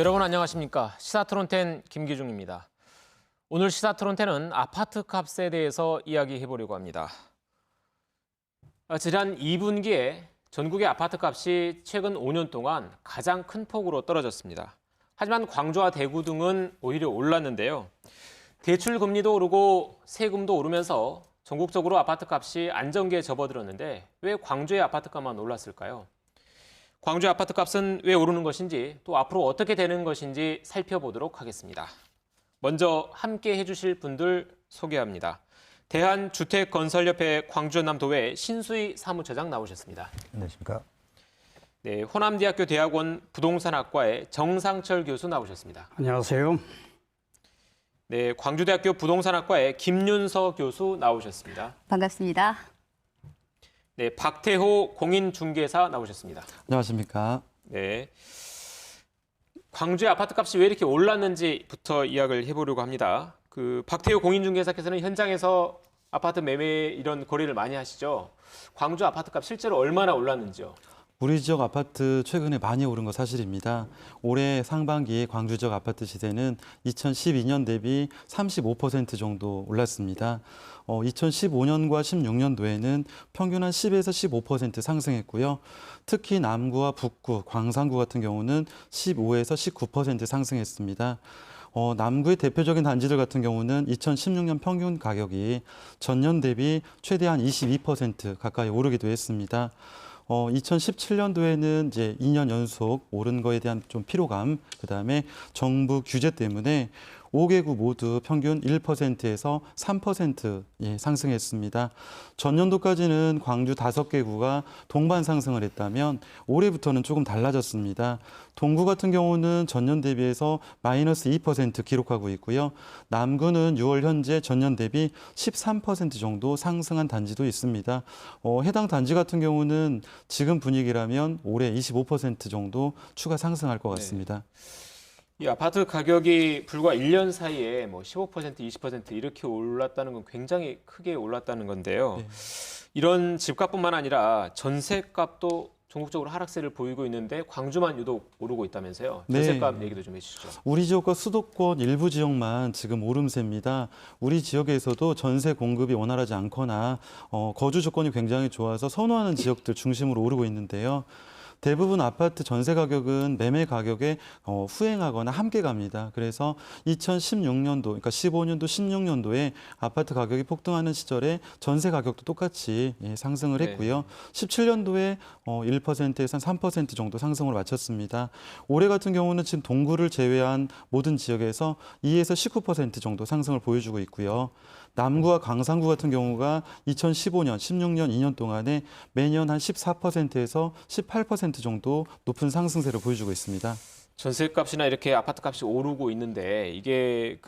여러분 안녕하십니까? 시사토론텐 김기중입니다. 오늘 시사토론텐은 아파트 값에 대해서 이야기해보려고 합니다. 지난 2분기에 전국의 아파트 값이 최근 5년 동안 가장 큰 폭으로 떨어졌습니다. 하지만 광주와 대구 등은 오히려 올랐는데요. 대출 금리도 오르고 세금도 오르면서 전국적으로 아파트 값이 안정기에 접어들었는데 왜 광주의 아파트 값만 올랐을까요? 광주의 아파트 값은 왜 오르는 것인지 또 앞으로 어떻게 되는 것인지 살펴보도록 하겠습니다. 먼저 함께 해주실 분들 소개합니다. 대한주택건설협회 광주전남도회 신수희 사무처장 나오셨습니다. 안녕하십니까. 네, 호남대학교 대학원 부동산학과의 정상철 교수 나오셨습니다. 안녕하세요. 네, 광주대학교 부동산학과의 김윤서 교수 나오셨습니다. 반갑습니다. 네, 박태호 공인중개사 나오셨습니다. 안녕하십니까. 네, 광주의 아파트 값이 왜 이렇게 올랐는지부터 이야기를 해보려고 합니다. 박태호 공인중개사께서는 현장에서 아파트 매매 이런 거래를 많이 하시죠. 광주 아파트 값 실제로 얼마나 올랐는지요? 우리 지역 아파트 최근에 많이 오른 거 사실입니다. 올해 상반기에 광주 지역 아파트 시세는 2012년 대비 35% 정도 올랐습니다. 2015년과 16년도에는 평균 한 10에서 15% 상승했고요. 특히 남구와 북구, 광산구 같은 경우는 15에서 19% 상승했습니다. 남구의 대표적인 단지들 같은 경우는 2016년 평균 가격이 전년 대비 최대한 22% 가까이 오르기도 했습니다. 2017년도에는 이제 2년 연속 오른 거에 대한 좀 피로감, 그다음에 정부 규제 때문에 5개구 모두 평균 1%에서 3% 상승했습니다. 전년도까지는 광주 5개구가 동반 상승을 했다면 올해부터는 조금 달라졌습니다. 동구 같은 경우는 전년 대비해서 마이너스 2% 기록하고 있고요. 남구는 6월 현재 전년 대비 13% 정도 상승한 단지도 있습니다. 해당 단지 같은 경우는 지금 분위기라면 올해 25% 정도 추가 상승할 것 같습니다. 네. 이 아파트 가격이 불과 1년 사이에 15%, 20% 이렇게 올랐다는 건 굉장히 크게 올랐다는 건데요. 네. 이런 집값뿐만 아니라 전세값도 전국적으로 하락세를 보이고 있는데 광주만 유독 오르고 있다면서요. 전세값 네. 얘기도 좀 해주시죠. 우리 지역과 수도권 일부 지역만 지금 오름세입니다. 우리 지역에서도 전세 공급이 원활하지 않거나 거주 조건이 굉장히 좋아서 선호하는 지역들 중심으로 오르고 있는데요. 대부분 아파트 전세 가격은 매매 가격에 후행하거나 함께 갑니다. 그래서 2016년도, 그러니까 15년도, 16년도에 아파트 가격이 폭등하는 시절에 전세 가격도 똑같이 상승을 했고요. 17년도에 1%에서 3% 정도 상승을 마쳤습니다. 올해 같은 경우는 지금 동구를 제외한 모든 지역에서 2에서 19% 정도 상승을 보여주고 있고요. 남구와 광산구 같은 경우가 2015년, 16년, 2년 동안에 매년 한 14%에서 18% 정도 높은 상승세를 보여주고 있습니다. 전세값이나 이렇게 아파트값이 오르고 있는데 이게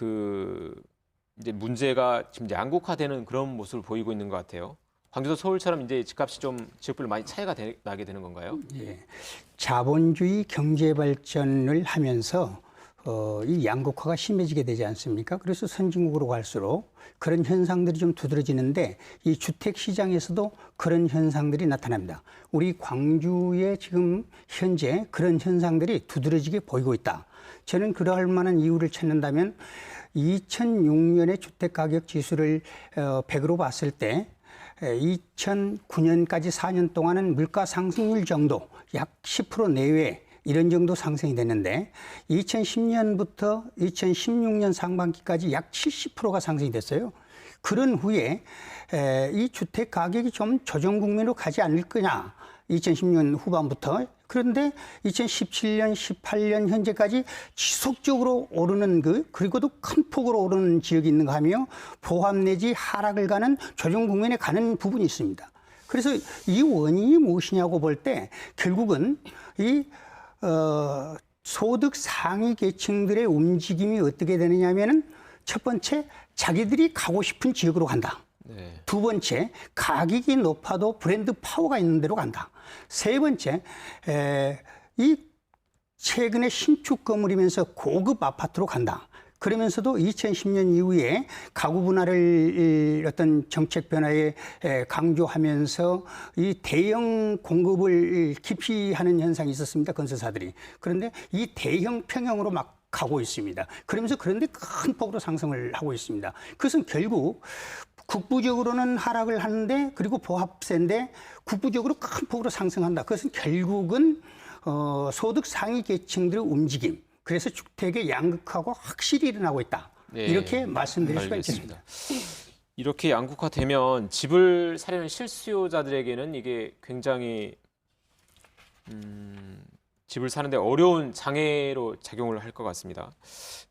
이제 문제가 지금 양극화되는 그런 모습을 보이고 있는 것 같아요. 광주도 서울처럼 이제 집값이 좀 지역별로 많이 차이가 나게 되는 건가요? 예. 자본주의 경제 발전을 하면서 이 양극화가 심해지게 되지 않습니까? 그래서 선진국으로 갈수록 그런 현상들이 좀 두드러지는데 이 주택 시장에서도 그런 현상들이 나타납니다. 우리 광주에 지금 현재 그런 현상들이 두드러지게 보이고 있다. 저는 그러할 만한 이유를 찾는다면 2006년에 주택가격 지수를 100으로 봤을 때 2009년까지 4년 동안은 물가 상승률 정도 약 10% 내외 이런 정도 상승이 됐는데 2010년부터 2016년 상반기까지 약 70%가 상승이 됐어요. 그런 후에 이 주택 가격이 좀 조정 국면으로 가지 않을 거냐. 2010년 후반부터. 그런데 2017년, 18년 현재까지 지속적으로 오르는 그리고도 큰 폭으로 오르는 지역이 있는가 하며 보합 내지 하락을 가는 조정 국면에 가는 부분이 있습니다. 그래서 이 원인이 무엇이냐고 볼 때 결국은 이 소득 상위 계층들의 움직임이 어떻게 되느냐 하면은 첫 번째, 자기들이 가고 싶은 지역으로 간다. 네. 두 번째, 가격이 높아도 브랜드 파워가 있는 데로 간다. 세 번째, 이 최근에 신축 건물이면서 고급 아파트로 간다. 그러면서도 2010년 이후에 가구 분할을 어떤 정책 변화에 강조하면서 이 대형 공급을 기피하는 현상이 있었습니다. 건설사들이. 그런데 이 대형 평형으로 막 가고 있습니다. 그러면서 그런데 큰 폭으로 상승을 하고 있습니다. 그것은 결국 국부적으로는 하락을 하는데 그리고 보합세인데 국부적으로 큰 폭으로 상승한다. 그것은 결국은 소득 상위 계층들의 움직임. 그래서 주택의 양극화가 확실히 일어나고 있다. 네. 이렇게 말씀드릴 수가 알겠습니다. 있겠습니다. 이렇게 양극화되면 집을 사려는 실수요자들에게는 이게 굉장히 집을 사는데 어려운 장애로 작용을 할 것 같습니다.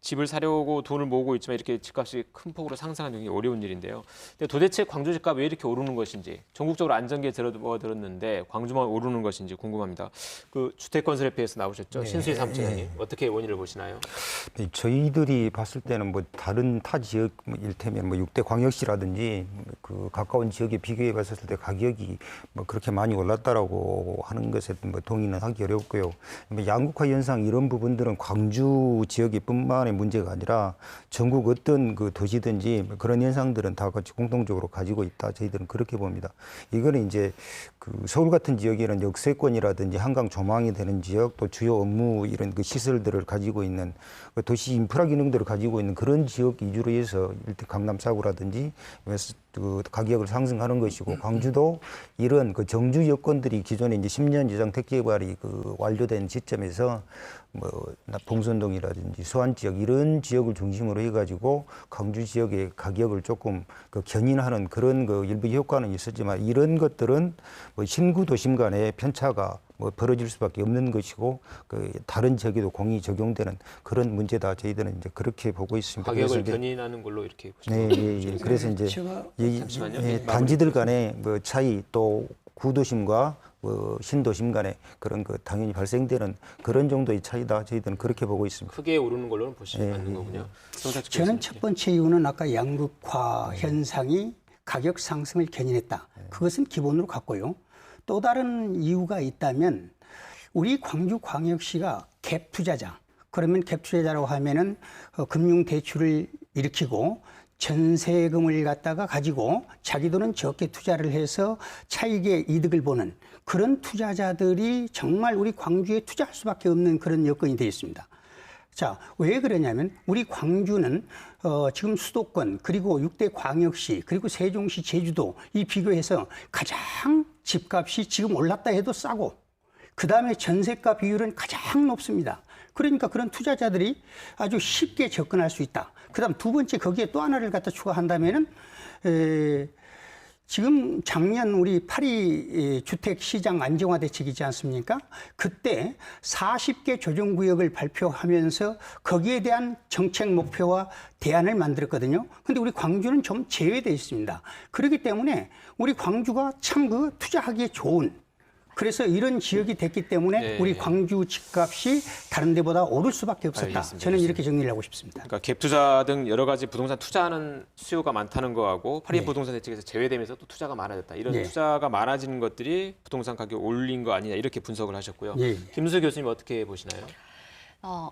집을 사려고 돈을 모으고 있지만 이렇게 집값이 큰 폭으로 상승하는 게 어려운 일인데요. 근데 도대체 광주 집값 왜 이렇게 오르는 것인지, 전국적으로 안정기에 들었는데 광주만 오르는 것인지 궁금합니다. 그 주택건설협회에서 나오셨죠? 신수희 사무처장님. 어떻게 원인을 보시나요? 저희들이 봤을 때는 뭐 다른 타 지역, 일테면 뭐 6대 광역시라든지 그 가까운 지역에 비교해 봤을 때 가격이 뭐 그렇게 많이 올랐다라고 하는 것에 뭐 동의는 하기 어렵고요. 뭐 양극화 현상 이런 부분들은 광주 지역뿐만의 문제가 아니라 전국 어떤 그 도시든지 그런 현상들은 다 같이 공통적으로 가지고 있다. 저희들은 그렇게 봅니다. 이거는 이제 그 서울 같은 지역에는 역세권이라든지 한강 조망이 되는 지역, 또 주요 업무 이런 그 시설들을 가지고 있는 그 도시 인프라 기능들을 가지고 있는 그런 지역 위주로 해서 일대 강남 사구라든지 그 가격을 상승하는 것이고, 광주도 이런 그 정주 여건들이 기존에 이제 10년 이상 택지개발이 그 완료된 시점에서 뭐 봉선동이라든지 수안 지역 이런 지역을 중심으로 해가지고 광주 지역의 가격을 조금 그 견인하는 그런 그 일부 효과는 있었지만, 이런 것들은 뭐 신구 도심 간의 편차가 뭐 벌어질 수밖에 없는 것이고, 그 다른 지역에도 공이 적용되는 그런 문제다. 저희들은 이제 그렇게 보고 있습니다. 가격을 견인하는 걸로 이렇게 보시면 네. 그래서 이제 잠시만요. 단지들 간의 뭐 차이, 또 구도심과 신도심 간에 그런 그 당연히 발생되는 그런 정도의 차이다. 저희들은 그렇게 보고 있습니다. 크게 오르는 걸로는 보시지 않는 거군요. 저는 첫 번째 이유는 아까 양극화 현상이 가격 상승을 견인했다. 그것은 기본으로 갔고요. 또 다른 이유가 있다면 우리 광주광역시가 갭 투자자, 그러면 갭 투자자라고 하면은 금융 대출을 일으키고 전세금을 갖다가 가지고 자기 돈은 적게 투자를 해서 차익의 이득을 보는 그런 투자자들이 정말 우리 광주에 투자할 수밖에 없는 그런 여건이 되어 있습니다. 자, 왜 그러냐면 우리 광주는 지금 수도권 그리고 6대 광역시 그리고 세종시, 제주도 이 비교해서 가장 집값이 지금 올랐다 해도 싸고, 그다음에 전세가 비율은 가장 높습니다. 그러니까 그런 투자자들이 아주 쉽게 접근할 수 있다. 그다음 두 번째, 거기에 또 하나를 갖다 추가한다면은 지금 작년 우리 파리 주택시장 안정화 대책이지 않습니까? 그때 40개 조정구역을 발표하면서 거기에 대한 정책 목표와 대안을 만들었거든요. 근데 우리 광주는 좀 제외되어 있습니다. 그렇기 때문에 우리 광주가 참 그 투자하기에 좋은, 그래서 이런 지역이 됐기 때문에 네. 우리 광주 집값이 다른 데보다 오를 수밖에 없었다. 알겠습니다. 저는 이렇게 정리를 하고 싶습니다. 그러니까 갭 투자 등 여러 가지 부동산 투자하는 수요가 많다는 거하고 파리 부동산 대책에서 제외되면서 또 투자가 많아졌다. 이런 투자가 많아지는 것들이 부동산 가격 올린 거 아니냐, 이렇게 분석을 하셨고요. 김수 교수님 어떻게 보시나요?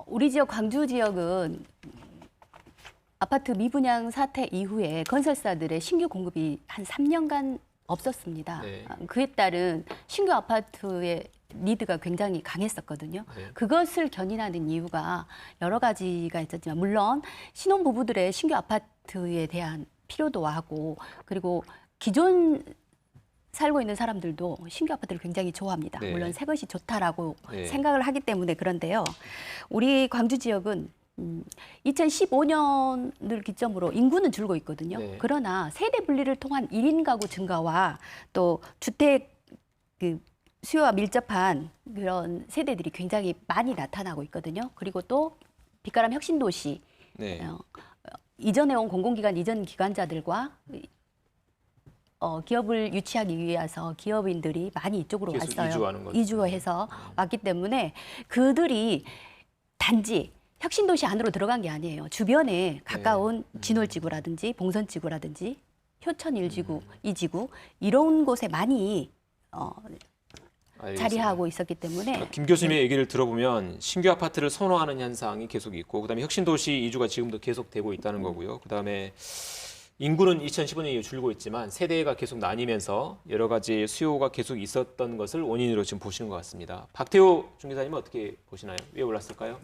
우리 지역 광주 지역은 아파트 미분양 사태 이후에 건설사들의 신규 공급이 한 3년간 없었습니다. 네. 그에 따른 신규 아파트의 니드가 굉장히 강했었거든요. 네. 그것을 견인하는 이유가 여러 가지가 있었지만, 물론 신혼부부들의 신규 아파트에 대한 필요도하고, 그리고 기존 살고 있는 사람들도 신규 아파트를 굉장히 좋아합니다. 네. 물론 새 것이 좋다라고 네. 생각을 하기 때문에 그런데요. 우리 광주 지역은 2015년을 기점으로 인구는 줄고 있거든요. 네. 그러나 세대 분리를 통한 1인 가구 증가와 또 주택 그 수요와 밀접한 그런 세대들이 굉장히 많이 나타나고 있거든요. 그리고 또 빛가람 혁신도시, 네. 이전에 온 공공기관 이전 기관자들과 기업을 유치하기 위해서 기업인들이 많이 이쪽으로 계속 왔어요. 이주하는 거죠. 이주해서 왔기 때문에 그들이 단지 혁신도시 안으로 들어간 게 아니에요. 주변에 가까운 진월지구라든지 봉선지구라든지 효천 1지구, 2지구 이런 곳에 많이 알겠습니다. 자리하고 있었기 때문에 김 교수님의 얘기를 들어보면 신규 아파트를 선호하는 현상이 계속 있고 그다음에 혁신도시 이주가 지금도 계속되고 있다는 거고요. 그다음에 인구는 2015년 이후 줄고 있지만 세대가 계속 나뉘면서 여러 가지 수요가 계속 있었던 것을 원인으로 지금 보시는 것 같습니다. 박태호 중개사님은 어떻게 보시나요? 왜 올랐을까요?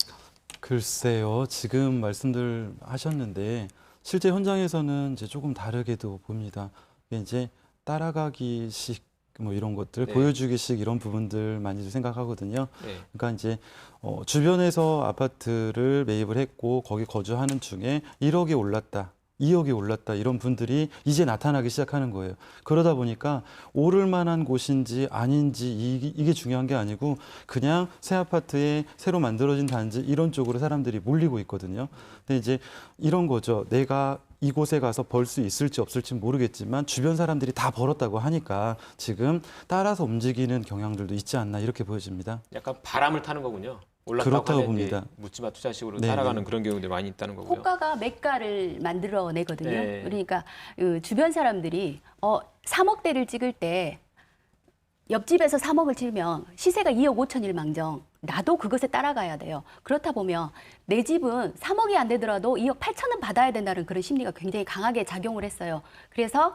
글쎄요, 지금 말씀들 하셨는데 실제 현장에서는 이제 조금 다르게도 봅니다. 이제 따라가기식 뭐 이런 것들, 네. 보여주기식 이런 부분들 많이 생각하거든요. 네. 그러니까 이제 주변에서 아파트를 매입을 했고 거기 거주하는 중에 1억이 올랐다. 2억이 올랐다 이런 분들이 이제 나타나기 시작하는 거예요. 그러다 보니까 오를 만한 곳인지 아닌지 이게 중요한 게 아니고 그냥 새 아파트에 새로 만들어진 단지 이런 쪽으로 사람들이 몰리고 있거든요. 근데 이제 이런 거죠. 내가 이곳에 가서 벌 수 있을지 없을지 모르겠지만 주변 사람들이 다 벌었다고 하니까 지금 따라서 움직이는 경향들도 있지 않나 이렇게 보여집니다. 약간 바람을 타는 거군요. 올랐다고 그렇다고 하면 봅니다. 이제 묻지마 투자식으로 네, 따라가는 네. 그런 경우들이 많이 있다는 거고요. 호가가 매가를 만들어내거든요. 네. 그러니까 주변 사람들이 3억대를 찍을 때 옆집에서 3억을 치면 시세가 2억 5천일 망정 나도 그것에 따라가야 돼요. 그렇다 보면 내 집은 3억이 안 되더라도 2억 8천은 받아야 된다는 그런 심리가 굉장히 강하게 작용을 했어요. 그래서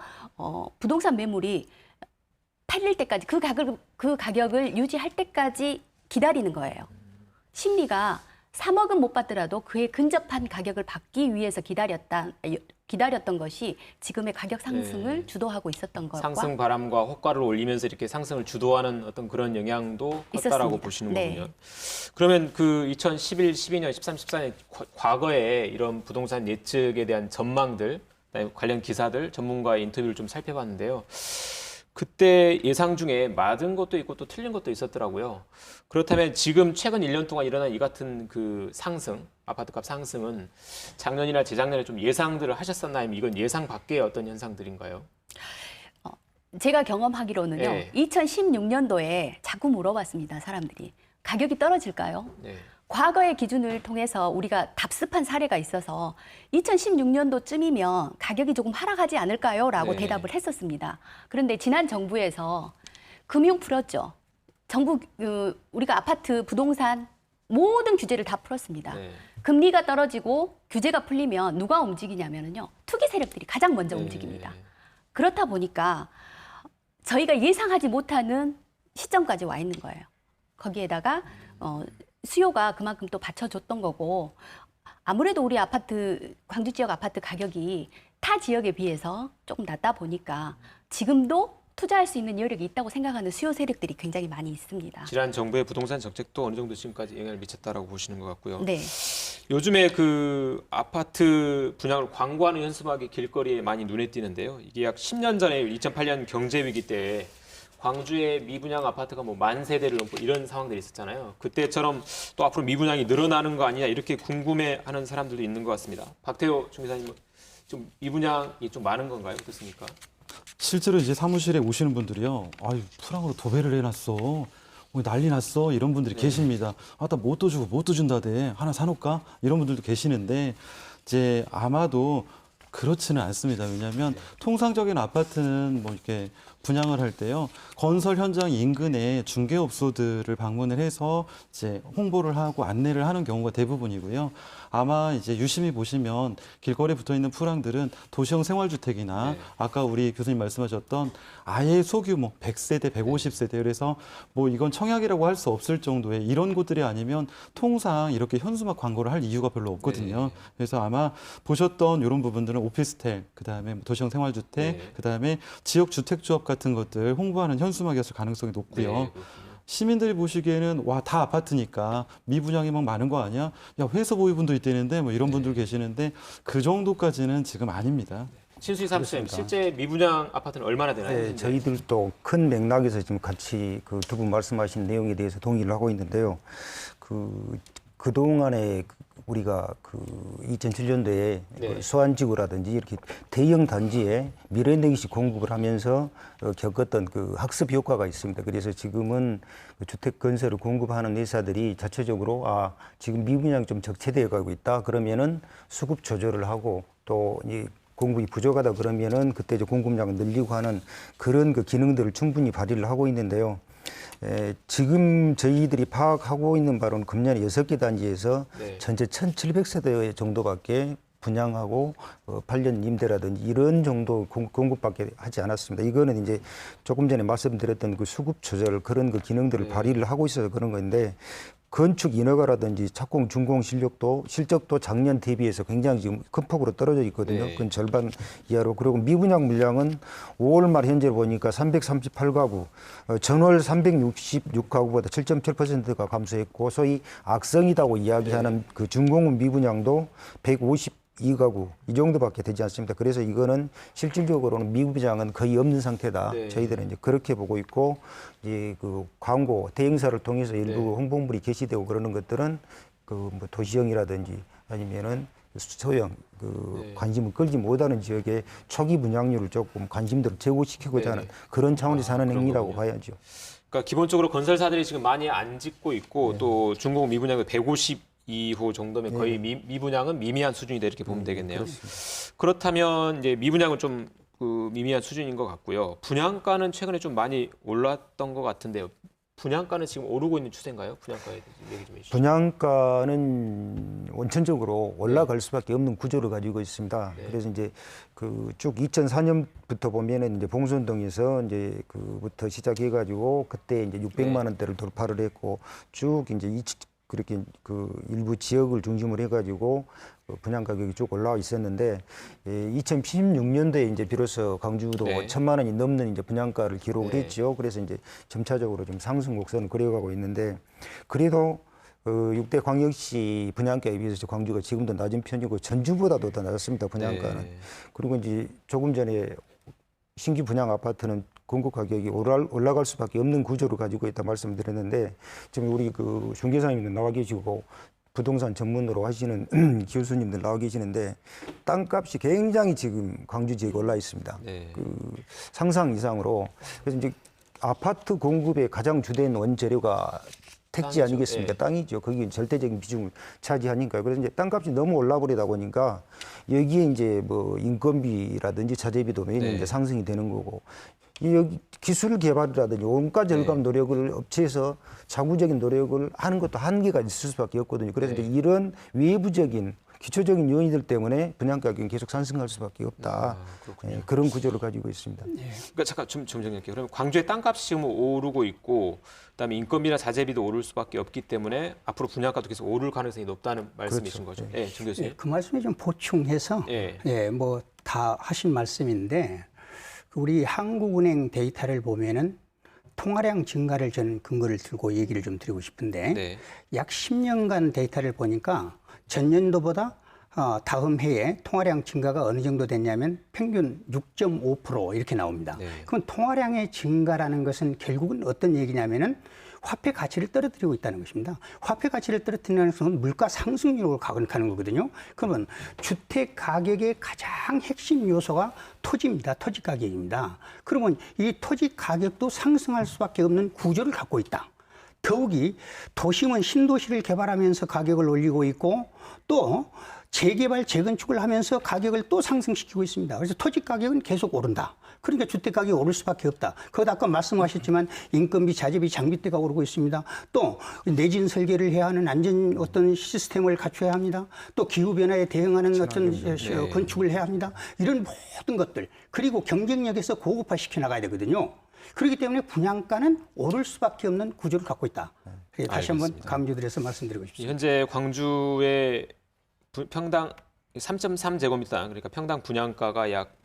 부동산 매물이 팔릴 때까지 그 가격을 유지할 때까지 기다리는 거예요. 심리가 3억은 못 받더라도 그에 근접한 가격을 받기 위해서 기다렸던 것이 지금의 가격 상승을 네. 주도하고 있었던 것과 상승 바람과 호가를 올리면서 이렇게 상승을 주도하는 어떤 그런 영향도 컸다라고 있었습니다. 보시는 네. 거군요. 그러면 그 2011, 12년, 13, 14년 과거에 이런 부동산 예측에 대한 전망들, 그다음에 관련 기사들, 전문가의 인터뷰를 좀 살펴봤는데요. 그때 예상 중에 맞은 것도 있고 또 틀린 것도 있었더라고요. 그렇다면 지금 최근 1년 동안 일어난 이 같은 그 상승, 아파트값 상승은 작년이나 재작년에 좀 예상들을 하셨었나요? 아니면 이건 예상 밖의 어떤 현상들인가요? 제가 경험하기로는요. 네. 2016년도에 자꾸 물어봤습니다. 사람들이. 가격이 떨어질까요? 네. 과거의 기준을 통해서 우리가 답습한 사례가 있어서 2016년도쯤이면 가격이 조금 하락하지 않을까요? 라고 네. 대답을 했었습니다. 그런데 지난 정부에서 금융 풀었죠. 전국 우리가 아파트, 부동산 모든 규제를 다 풀었습니다. 네. 금리가 떨어지고 규제가 풀리면 누가 움직이냐면요. 투기 세력들이 가장 먼저 네. 움직입니다. 그렇다 보니까 저희가 예상하지 못하는 시점까지 와 있는 거예요. 거기에다가 수요가 그만큼 또 받쳐줬던 거고 아무래도 우리 아파트, 광주 지역 아파트 가격이 타 지역에 비해서 조금 낮다 보니까 지금도 투자할 수 있는 여력이 있다고 생각하는 수요 세력들이 굉장히 많이 있습니다. 지난 정부의 부동산 정책도 어느 정도 지금까지 영향을 미쳤다라고 보시는 것 같고요. 네. 요즘에 그 아파트 분양을 광고하는 현수막이 길거리에 많이 눈에 띄는데요. 이게 약 10년 전에 2008년 경제 위기 때 광주의 미분양 아파트가 뭐 10,000세대를 넘고 이런 상황들이 있었잖아요. 그때처럼 또 앞으로 미분양이 늘어나는 거 아니냐 이렇게 궁금해하는 사람들도 있는 것 같습니다. 박태호 중개사님, 좀 미분양이 좀 많은 건가요? 어떻습니까? 실제로 이제 사무실에 오시는 분들이요. 아유, 프랑으로 도배를 해놨어. 난리 났어. 이런 분들이 계십니다. 아, 나 뭣도 주고 뭣도 준다대. 하나 사놓을까? 이런 분들도 계시는데 이제 아마도 그렇지는 않습니다. 왜냐하면 통상적인 아파트는 뭐 이렇게 분양을 할 때요. 건설 현장 인근에 중개업소들을 방문을 해서 이제 홍보를 하고 안내를 하는 경우가 대부분이고요. 아마 이제 유심히 보시면 길거리에 붙어 있는 풀항들은 도시형 생활주택이나 네. 아까 우리 교수님 말씀하셨던 아예 소규모 100세대, 150세대 그래서 뭐 이건 청약이라고 할 수 없을 정도의 이런 곳들이 아니면 통상 이렇게 현수막 광고를 할 이유가 별로 없거든요. 네. 그래서 아마 보셨던 이런 부분들은 오피스텔, 그다음에 도시형 생활주택, 네. 그다음에 지역 주택조합 같은 것들 홍보하는 현수막이었을 가능성이 높고요. 네, 그렇군요. 시민들이 보시기에는 와, 다 아파트니까 미분양이 막 많은 거 아니야? 야, 회사 보유분도 있다는데 뭐 이런 분들 계시는데 그 정도까지는 지금 아닙니다. 신수희 사무처님, 실제 미분양 아파트는 얼마나 되나요? 네, 저희들도 큰 맥락에서 지금 같이 그 두 분 말씀하신 내용에 대해서 동의를 하고 있는데요. 그동안에 우리가 그 2007년도에 네. 수안지구라든지 이렇게 대형 단지에 미래에너지식 공급을 하면서 겪었던 그 학습 효과가 있습니다. 그래서 지금은 그 주택 건설을 공급하는 회사들이 자체적으로 지금 미분양이 좀 적체되어 가고 있다. 그러면은 수급 조절을 하고 또 이 공급이 부족하다 그러면은 그때 이제 공급량을 늘리고 하는 그런 그 기능들을 충분히 발휘를 하고 있는데요. 지금 저희들이 파악하고 있는 바로는 금년에 6개 단지에서 네. 전체 1,700세대 정도밖에 분양하고 8년 임대라든지 이런 정도 공급밖에 하지 않았습니다. 이거는 이제 조금 전에 말씀드렸던 그 수급 조절 그런 그 기능들을 발휘를 하고 있어서 그런 건데 건축 인허가라든지 착공 준공 실적도 작년 대비해서 굉장히 지금 큰 폭으로 떨어져 있거든요. 네. 그건 절반 이하로. 그리고 미분양 물량은 5월 말 현재 보니까 338가구, 전월 366가구보다 7.7%가 감소했고 소위 악성이라고 이야기하는 그 준공은 미분양도 152가구 이 정도밖에 되지 않습니다. 그래서 이거는 실질적으로는 미분양은 거의 없는 상태다. 네. 저희들은 이제 그렇게 보고 있고 이제 그 광고 대행사를 통해서 일부 네. 홍보물이 게시되고 그러는 것들은 그 뭐 도시형이라든지 아니면은 소형 네. 관심을 끌지 못하는 지역의 초기 분양률을 조금 관심들을 제고시키고자 네. 하는 그런 차원에서 하는 그런 행위라고 거군요. 봐야죠. 그러니까 기본적으로 건설사들이 지금 많이 안 짓고 있고 또 준공 미분양도 152호 정도면 거의 미분양은 미미한 수준이다 이렇게 보면 되겠네요. 그렇다면 이제 미분양은 좀 그 미미한 수준인 것 같고요. 분양가는 최근에 좀 많이 올랐던 것 같은데요. 분양가는 지금 오르고 있는 추세인가요? 분양가에 대해서 얘기 좀 해주시죠. 분양가는 원천적으로 올라갈 수밖에 없는 구조를 가지고 있습니다. 네. 그래서 이제 그 쭉 2004년부터 보면은 이제 봉선동에서 이제 그부터 시작해가지고 그때 이제 600만 원대를 돌파를 했고 쭉 이제 그렇게 그 일부 지역을 중심으로 해가지고 분양 가격이 쭉 올라와 있었는데 2016년도에 이제 비로소 광주도 네. 1,000만 원이 넘는 이제 분양가를 기록을 네. 했죠. 그래서 이제 점차적으로 좀 상승 곡선을 그려가고 있는데 그래도 6대 광역시 분양가에 비해서 광주가 지금도 낮은 편이고 전주보다도 더 낮습니다. 분양가는. 네. 그리고 이제 조금 전에 신규 분양 아파트는 공급 가격이 올라갈 수밖에 없는 구조를 가지고 있다 말씀드렸는데 지금 우리 그 중개사님들 나와 계시고 부동산 전문으로 하시는 교수님들 나와 계시는데 땅값이 굉장히 지금 광주 지역에 올라 있습니다. 네. 그 상상 이상으로. 그래서 이제 아파트 공급의 가장 주된 원재료가 택지 땅이죠. 아니겠습니까? 예. 땅이죠. 거기 절대적인 비중을 차지하니까. 그래서 이제 땅값이 너무 올라버리다 보니까 여기에 이제 뭐 인건비라든지 자재비도 매년 네. 이제 상승이 되는 거고. 여기 기술 개발이라든지 원가 절감 네. 노력을 업체에서 자구적인 노력을 하는 것도 한계가 있을 수밖에 없거든요. 그래서 네. 이제 이런 외부적인 기초적인 요인들 때문에 분양 가격이 계속 상승할 수밖에 없다. 그렇군요. 예, 그런 구조를 가지고 있습니다. 그러니까 잠깐 좀 정리할게요. 그러면 광주의 땅값이 지금 오르고 있고 그다음에 인건비나 자재비도 오를 수밖에 없기 때문에 앞으로 분양가도 계속 오를 가능성이 높다는 말씀이신 거죠. 예, 정 교수님. 그 말씀에 좀 보충해서 예. 뭐 다 하신 말씀인데 우리 한국은행 데이터를 보면은 통화량 증가를 저는 근거를 들고 얘기를 좀 드리고 싶은데 네. 약 10년간 데이터를 보니까 전년도보다 다음 해에 통화량 증가가 어느 정도 됐냐면 평균 6.5% 이렇게 나옵니다. 네. 그럼 통화량의 증가라는 것은 결국은 어떤 얘기냐면은 화폐 가치를 떨어뜨리고 있다는 것입니다. 화폐 가치를 떨어뜨리는 것은 물가 상승률로 가는 거거든요. 그러면 주택 가격의 가장 핵심 요소가 토지입니다. 토지 가격입니다. 그러면 이 토지 가격도 상승할 수밖에 없는 구조를 갖고 있다. 더욱이 도심은 신도시를 개발하면서 가격을 올리고 있고 또 재개발, 재건축을 하면서 가격을 또 상승시키고 있습니다. 그래서 토지 가격은 계속 오른다. 그러니까 주택 가격이 오를 수밖에 없다. 그것 아까 말씀하셨지만 인건비, 자재비, 장비대가 오르고 있습니다. 또 내진 설계를 해야 하는 안전 어떤 시스템을 갖춰야 합니다. 또 기후 변화에 대응하는 어떤 건축을 해야 합니다. 이런 모든 것들 그리고 경쟁력에서 고급화 시켜 나가야 되거든요. 그렇기 때문에 분양가는 오를 수밖에 없는 구조를 갖고 있다. 다시 한번 알겠습니다. 강조드려서 말씀드리고 싶습니다. 현재 광주의 평당 3.3제곱미터 그러니까 평당 분양가가 약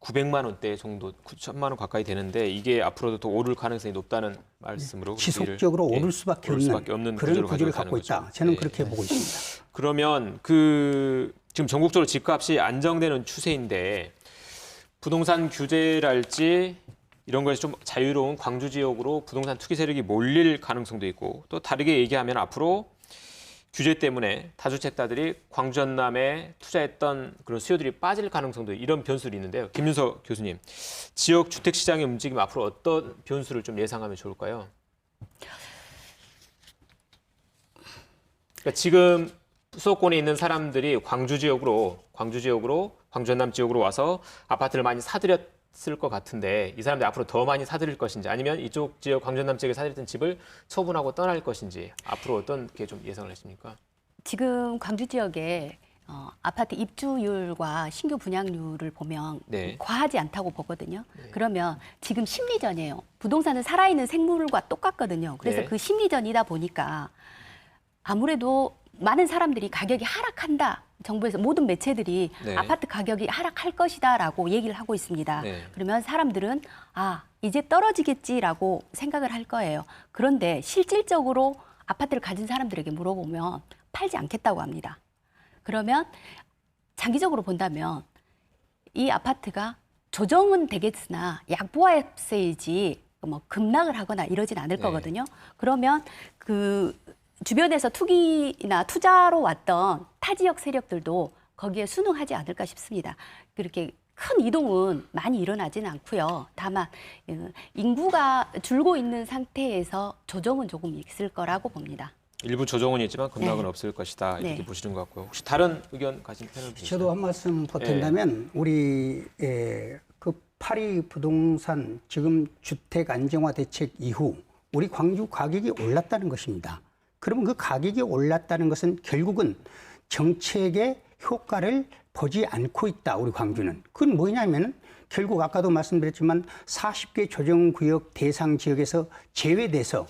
900만 원대 정도, 9천만 원 가까이 되는데 이게 앞으로도 더 오를 가능성이 높다는 말씀으로 지속적으로 우리를, 오를 수밖에 없는 그런 구조를 가지고 갖고 있다는 있다. 거죠. 저는 네. 그렇게 보고 있습니다. 그러면 지금 전국적으로 집값이 안정되는 추세인데 부동산 규제랄지 이런 것이 좀 자유로운 광주 지역으로 부동산 투기 세력이 몰릴 가능성도 있고 또 다르게 얘기하면 앞으로 규제 때문에 다주택자들이 광주 전남에 투자했던 그런 수요들이 빠질 가능성도 이런 변수들이 있는데요. 김윤석 교수님, 지역 주택 시장의 움직임 앞으로 어떤 변수를 좀 예상하면 좋을까요? 그러니까 지금 수도권에 있는 사람들이 광주 지역으로 광주 전남 지역으로 와서 아파트를 많이 있을 것 같은데 이 사람들이 앞으로 더 많이 사들일 것인지 아니면 이쪽 지역 광전남 지역에 사들였던 집을 처분하고 떠날 것인지 앞으로 어떤 게 좀 예상을 하십니까? 지금 광주 지역에 아파트 입주율과 신규 분양률을 보면 네. 과하지 않다고 보거든요. 그러면 지금 심리전이에요. 부동산은 살아있는 생물과 똑같거든요. 그래서 네. 그 심리전이다 보니까 아무래도 많은 사람들이 가격이 하락한다. 정부에서 모든 매체들이 네. 아파트 가격이 하락할 것이다라고 얘기를 하고 있습니다. 네. 그러면 사람들은 이제 떨어지겠지라고 생각을 할 거예요. 그런데 실질적으로 아파트를 가진 사람들에게 물어보면 팔지 않겠다고 합니다. 그러면 장기적으로 본다면 이 아파트가 조정은 되겠으나 약보합세이지 뭐 급락을 하거나 이러진 않을 네. 거거든요. 그러면 그 주변에서 투기나 투자로 왔던 타 지역 세력들도 거기에 순응하지 않을까 싶습니다. 그렇게 큰 이동은 많이 일어나지는 않고요. 다만 인구가 줄고 있는 상태에서 조정은 조금 있을 거라고 봅니다. 일부 조정은 있지만 급락은 네. 없을 것이다 이렇게 네. 보시는 것 같고요. 혹시 다른 의견 가진 패널 분이세요? 저도 한 말씀 보탠다면 우리 그 파리 부동산 지금 주택 안정화 대책 이후 우리 광주 가격이 올랐다는 것입니다. 그러면 그 가격이 올랐다는 것은 결국은 정책의 효과를 보지 않고 있다. 우리 광주는. 그건 뭐냐면은 결국 아까도 말씀드렸지만 40개 조정구역 대상 지역에서 제외돼서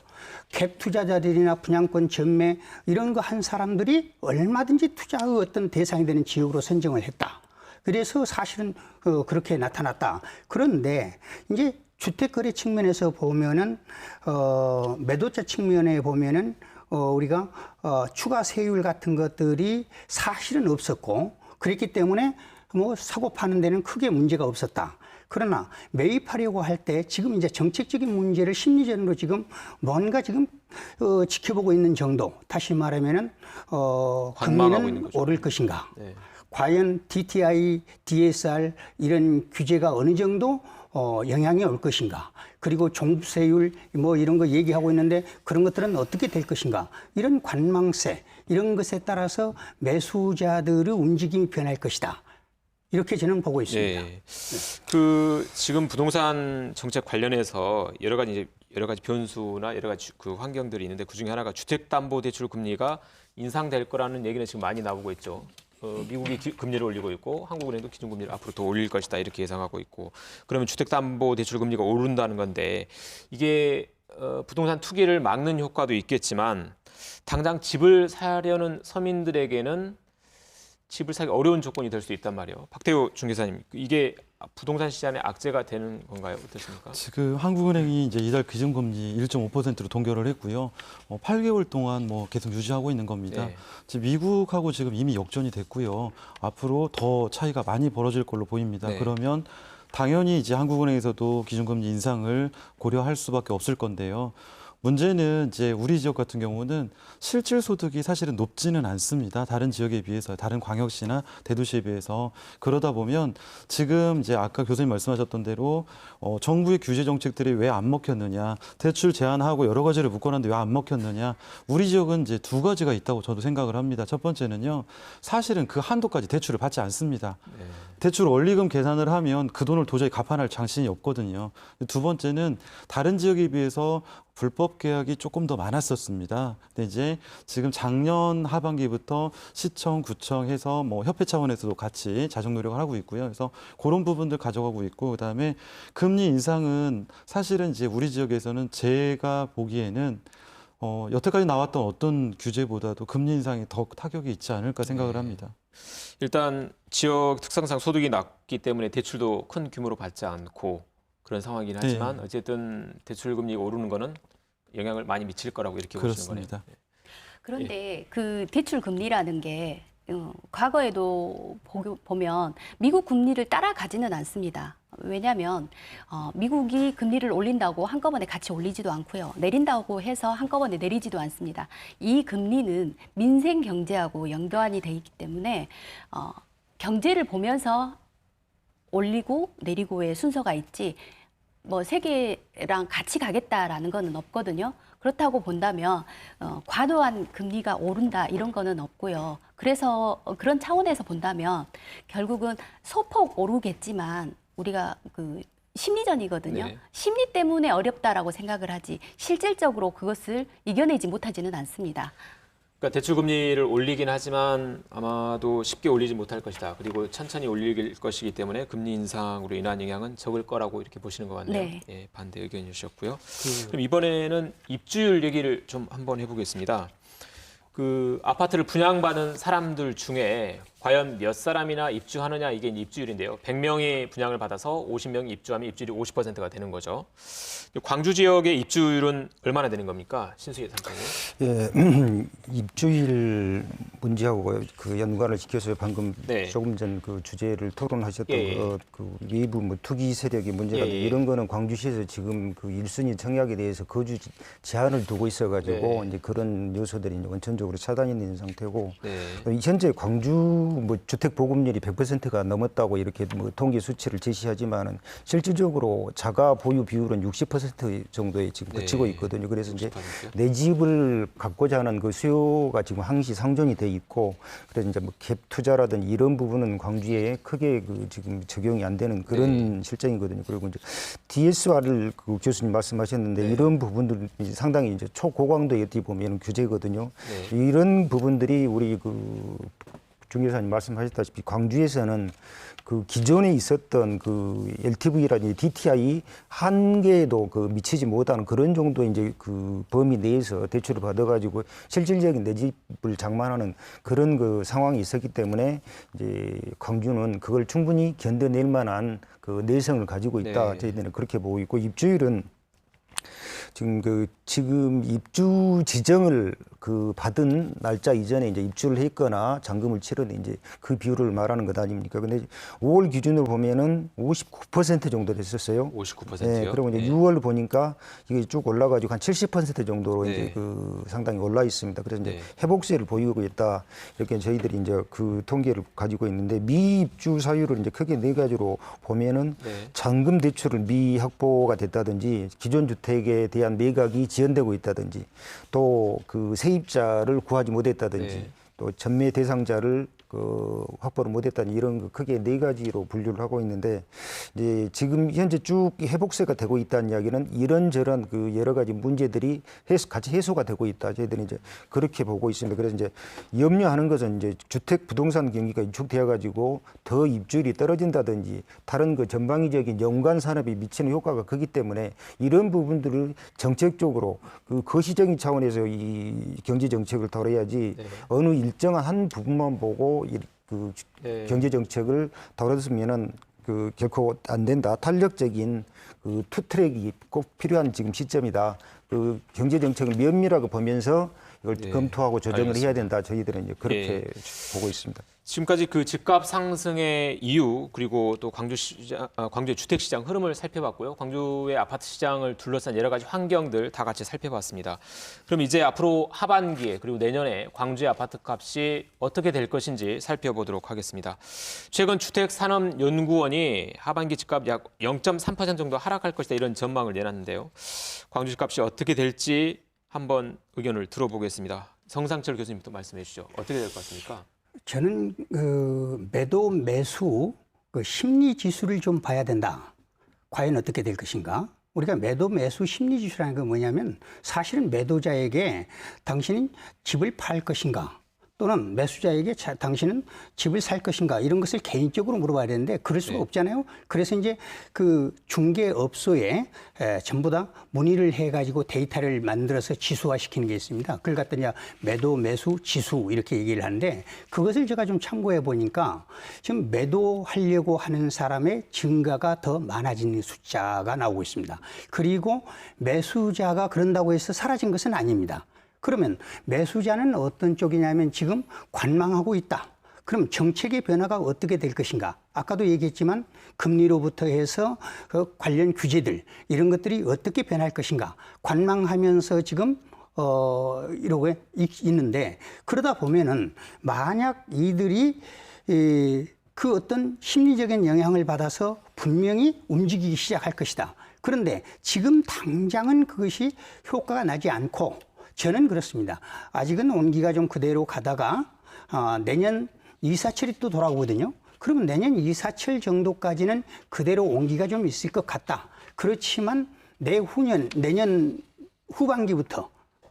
갭 투자자들이나 분양권 전매 이런 거 한 사람들이 얼마든지 투자의 어떤 대상이 되는 지역으로 선정을 했다. 그래서 사실은 그렇게 나타났다. 그런데 이제 주택거래 측면에서 보면은 매도자 측면에 보면은 우리가 추가 세율 같은 것들이 사실은 없었고 그랬기 때문에 뭐 사고 파는 데는 크게 문제가 없었다. 그러나 매입하려고 할 때 지금 이제 정책적인 문제를 심리전으로 지금 뭔가 지금 지켜보고 있는 정도. 다시 말하면은 관망하고 있는 금리는 거죠. 오를 것인가. 네. 과연 DTI, DSR 이런 규제가 어느 정도 영향이 올 것인가. 그리고 종부세율 뭐 이런 거 얘기하고 있는데 그런 것들은 어떻게 될 것인가. 이런 관망세 이런 것에 따라서 매수자들의 움직임이 변할 것이다. 이렇게 저는 보고 있습니다. 네. 그 지금 부동산 정책 관련해서 여러 가지 변수나 여러 가지 그 환경들이 있는데 그 중에 하나가 주택담보대출 금리가 인상될 거라는 얘기는 지금 많이 나오고 있죠. 미국이 금리를 올리고 있고 한국은행도 기준금리를 앞으로 더 올릴 것이다 이렇게 예상하고 있고 그러면 주택담보대출 금리가 오른다는 건데 이게 부동산 투기를 막는 효과도 있겠지만 당장 집을 사려는 서민들에게는 집을 사기 어려운 조건이 될 수 있단 말이에요. 박태호 중개사님, 이게 부동산 시장의 악재가 되는 건가요? 어떻습니까? 지금 한국은행이 이제 이달 기준금리 1.5%로 동결을 했고요. 8개월 동안 뭐 계속 유지하고 있는 겁니다. 네. 지금 미국하고 지금 이미 역전이 됐고요. 앞으로 더 차이가 많이 벌어질 걸로 보입니다. 네. 그러면 당연히 이제 한국은행에서도 기준금리 인상을 고려할 수밖에 없을 건데요. 문제는 이제 우리 지역 같은 경우는 실질 소득이 사실은 높지는 않습니다. 다른 지역에 비해서, 다른 광역시나 대도시에 비해서. 그러다 보면 지금 이제 아까 교수님 말씀하셨던 대로 정부의 규제 정책들이 왜 안 먹혔느냐, 대출 제한하고 여러 가지를 묶어놨는데 왜 안 먹혔느냐. 우리 지역은 이제 두 가지가 있다고 저도 생각을 합니다. 첫 번째는요, 사실은 그 한도까지 대출을 받지 않습니다. 네. 대출 원리금 계산을 하면 그 돈을 도저히 갚아낼 장신이 없거든요. 두 번째는 다른 지역에 비해서 불법 계약이 조금 더 많았었습니다. 근데 이제 지금 작년 하반기부터 시청, 구청 해서 뭐 협회 차원에서도 같이 자정 노력을 하고 있고요. 그래서 그런 부분들 가져가고 있고 그다음에 금리 인상은 사실은 이제 우리 지역에서는 제가 보기에는 여태까지 나왔던 어떤 규제보다도 금리 인상이 더 타격이 있지 않을까 생각을 합니다. 일단 지역 특성상 소득이 낮기 때문에 대출도 큰 규모로 받지 않고 그런 상황이긴 하지만 어쨌든 대출 금리가 오르는 거는 영향을 많이 미칠 거라고 이렇게 보시는 거네요. 그렇습니다. 그런데 그 대출 금리라는 게 과거에도 보면 미국 금리를 따라가지는 않습니다. 왜냐하면 미국이 금리를 올린다고 한꺼번에 같이 올리지도 않고요. 내린다고 해서 한꺼번에 내리지도 않습니다. 이 금리는 민생 경제하고 연관이 돼 있기 때문에 경제를 보면서 올리고 내리고의 순서가 있지 뭐 세계랑 같이 가겠다라는 거는 없거든요. 그렇다고 본다면 과도한 금리가 오른다 이런 거는 없고요. 그래서 그런 차원에서 본다면 결국은 소폭 오르겠지만 우리가 그 심리전이거든요. 네. 심리 때문에 어렵다라고 생각을 하지 실질적으로 그것을 이겨내지 못하지는 않습니다. 그러니까 대출 금리를 올리긴 하지만 아마도 쉽게 올리지 못할 것이다. 그리고 천천히 올릴 것이기 때문에 금리 인상으로 인한 영향은 적을 거라고 이렇게 보시는 것 같네요. 네. 예, 반대 의견이 주셨고요. 그럼 이번에는 입주율 얘기를 좀 한번 해보겠습니다. 그 아파트를 분양받은 사람들 중에 과연 몇 사람이나 입주하느냐 이게 입주율인데요. 100명이 분양을 받아서 50명이 입주하면 입주율이 50%가 되는 거죠. 광주 지역의 입주율은 얼마나 되는 겁니까? 신수희 상장님. 예, 입주일 문제하고 그 연관을 지켜서 방금 네. 조금 전 그 주제를 토론하셨던 예, 예. 그 외부 뭐 투기 세력의 문제가 예, 예. 이런 거는 광주시에서 지금 그 1순위 청약에 대해서 거주 제한을 두고 있어가지고 네. 이제 그런 요소들이 이제 원천적으로 차단이 된 상태고 네. 현재 광주 뭐 주택 보급률이 100%가 넘었다고 이렇게 뭐 통계 수치를 제시하지만은 실질적으로 자가 보유 비율은 60% 정도에 지금 네. 그치고 있거든요. 그래서 이제 60%? 내 집을 갖고자 하는 그 수요가 지금 항시 상존이 돼 있고 그래서 이제 뭐 갭 투자라든지 이런 부분은 광주에 크게 그 지금 적용이 안 되는 그런 실정이거든요. 그리고 이제 DSR을 그 교수님 말씀하셨는데 이런 부분들이 상당히 이제 초고강도의 어떻게 보면 규제거든요. 이런 부분들이 우리 그 중개사님 말씀하셨다시피 광주에서는 그 기존에 있었던 그 LTV라든지 DTI 한계에도 그 미치지 못하는 그런 정도 이제 그 범위 내에서 대출을 받아가지고 실질적인 내 집을 장만하는 그런 그 상황이 있었기 때문에 이제 광주는 그걸 충분히 견뎌낼 만한 그 내성을 가지고 있다. 네. 저희들은 그렇게 보고 있고 입주율은 지금 입주 지정을 그 받은 날짜 이전에 이제 입주를 했거나 잔금을 치르는 이제 그 비율을 말하는 것 아닙니까? 근데 5월 기준으로 보면은 59% 정도 됐었어요. 59%요? 네, 그리고 이제 네. 6월 보니까 이게 쭉 올라가지고 한 70% 정도로 네. 이제 그 상당히 올라 있습니다. 그래서 이제 네. 회복세를 보이고 있다. 이렇게 저희들이 이제 그 통계를 가지고 있는데 미입주 사유를 이제 크게 네 가지로 보면은 네. 잔금 대출을 미확보가 됐다든지 기존 주택에 대한 매각이 지연되고 있다든지 또 그 세입자를 구하지 못했다든지 네. 또 전매 대상자를 그 확보를 못했다는 이런 거 크게 네 가지로 분류를 하고 있는데 이제 지금 현재 쭉 회복세가 되고 있다는 이야기는 이런저런 그 여러 가지 문제들이 같이 해소가 되고 있다. 저희들이 이제 그렇게 보고 있습니다. 그래서 이제 염려하는 것은 이제 주택 부동산 경기가 위축되어 가지고 더 입주율이 떨어진다든지 다른 그 전방위적인 연관 산업에 미치는 효과가 크기 때문에 이런 부분들을 정책적으로 그 거시적인 차원에서 이 경제 정책을 다뤄야지 네. 어느 일정한 한 부분만 보고 그 네. 경제 정책을 다뤘으면은 그 결코 안 된다. 탄력적인 그 투 트랙이 꼭 필요한 지금 시점이다. 그 경제 정책을 면밀하게 보면서 이걸 네. 검토하고 조정을 알겠습니다. 해야 된다. 저희들은 이제 그렇게 네. 보고 있습니다. 지금까지 그 집값 상승의 이유 그리고 또 광주의 주택 시장 흐름을 살펴봤고요. 광주의 아파트 시장을 둘러싼 여러 가지 환경들 다 같이 살펴봤습니다. 그럼 이제 앞으로 하반기에 그리고 내년에 광주의 아파트 값이 어떻게 될 것인지 살펴보도록 하겠습니다. 최근 주택산업연구원이 하반기 집값 약 0.3% 정도 하락할 것이다 이런 전망을 내놨는데요. 광주 집값이 어떻게 될지 한번 의견을 들어보겠습니다. 성상철 교수님부터 말씀해 주시죠. 어떻게 될 것 같습니까? 저는 그 매도 매수 그 심리 지수를 좀 봐야 된다. 과연 어떻게 될 것인가? 우리가 매도 매수 심리 지수라는 건 뭐냐면 사실은 매도자에게 당신은 집을 팔 것인가? 또는 매수자에게 당신은 집을 살 것인가 이런 것을 개인적으로 물어봐야 되는데 그럴 수가 없잖아요. 그래서 이제 그 중개업소에 전부 다 문의를 해가지고 데이터를 만들어서 지수화시키는 게 있습니다. 그걸 갖다 이제 매도, 매수, 지수 이렇게 얘기를 하는데 그것을 제가 좀 참고해 보니까 지금 매도하려고 하는 사람의 증가가 더 많아지는 숫자가 나오고 있습니다. 그리고 매수자가 그런다고 해서 사라진 것은 아닙니다. 그러면 매수자는 어떤 쪽이냐면 지금 관망하고 있다. 그럼 정책의 변화가 어떻게 될 것인가? 아까도 얘기했지만 금리로부터 해서 그 관련 규제들 이런 것들이 어떻게 변할 것인가? 관망하면서 지금 이러고 있는데 그러다 보면은 만약 이들이 그 어떤 심리적인 영향을 받아서 분명히 움직이기 시작할 것이다. 그런데 지금 당장은 그것이 효과가 나지 않고 저는 그렇습니다. 아직은 온기가 좀 그대로 가다가 내년 이사철이 또 돌아오거든요. 그러면 내년 2, 4, 7 정도까지는 그대로 온기가 좀 있을 것 같다. 그렇지만 내년 후반기부터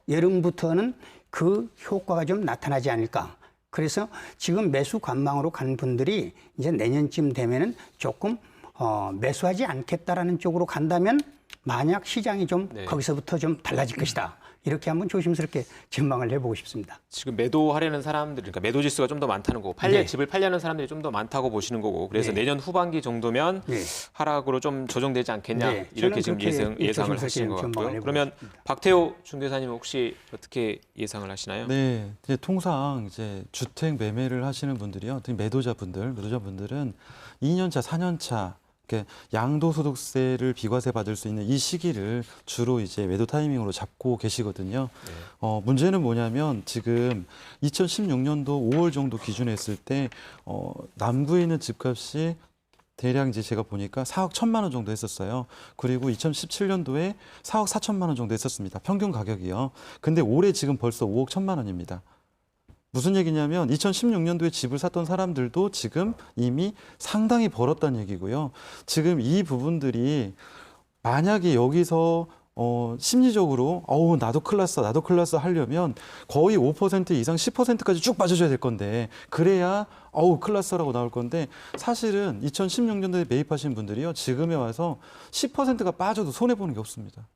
여름부터는 그 효과가 좀 나타나지 않을까. 그래서 지금 매수 관망으로 간 분들이 이제 내년쯤 되면은 조금 매수하지 않겠다라는 쪽으로 간다면 만약 시장이 좀 네. 거기서부터 좀 달라질 것이다. 이렇게 한번 조심스럽게 전망을 해보고 싶습니다. 지금 매도하려는 사람들, 그러니까 매도 지수가 좀 더 많다는 거고, 네. 집을 팔려는 사람들이 좀 더 많다고 보시는 거고, 그래서 네. 내년 후반기 정도면 네. 하락으로 좀 조정되지 않겠냐, 네. 이렇게 저는 지금 그렇게 예상을 조심스럽게 하시는 것 전망을 같고요. 해보고 그러면 있습니다. 박태호 중개사님 혹시 어떻게 예상을 하시나요? 네, 이제 통상 이제 주택 매매를 하시는 분들이요, 특히 매도자분들은 2년차, 4년차 양도소득세를 비과세 받을 수 있는 이 시기를 주로 이제 매도 타이밍으로 잡고 계시거든요. 문제는 뭐냐면 지금 2016년도 5월 정도 기준에 했을 때 남구에 있는 집값이 대략 이제 제가 보니까 4억 1천만 원 정도 했었어요. 그리고 2017년도에 4억 4천만 원 정도 했었습니다. 평균 가격이요. 근데 올해 지금 벌써 5억 1천만 원입니다. 무슨 얘기냐면 2016년도에 집을 샀던 사람들도 지금 이미 상당히 벌었다는 얘기고요. 지금 이 부분들이 만약에 여기서 심리적으로 나도 큰일 났어 하려면 거의 5% 이상 10%까지 쭉 빠져줘야 될 건데 그래야 큰일 났어라고 나올 건데 사실은 2016년도에 매입하신 분들이요. 지금에 와서 10%가 빠져도 손해보는 게 없습니다.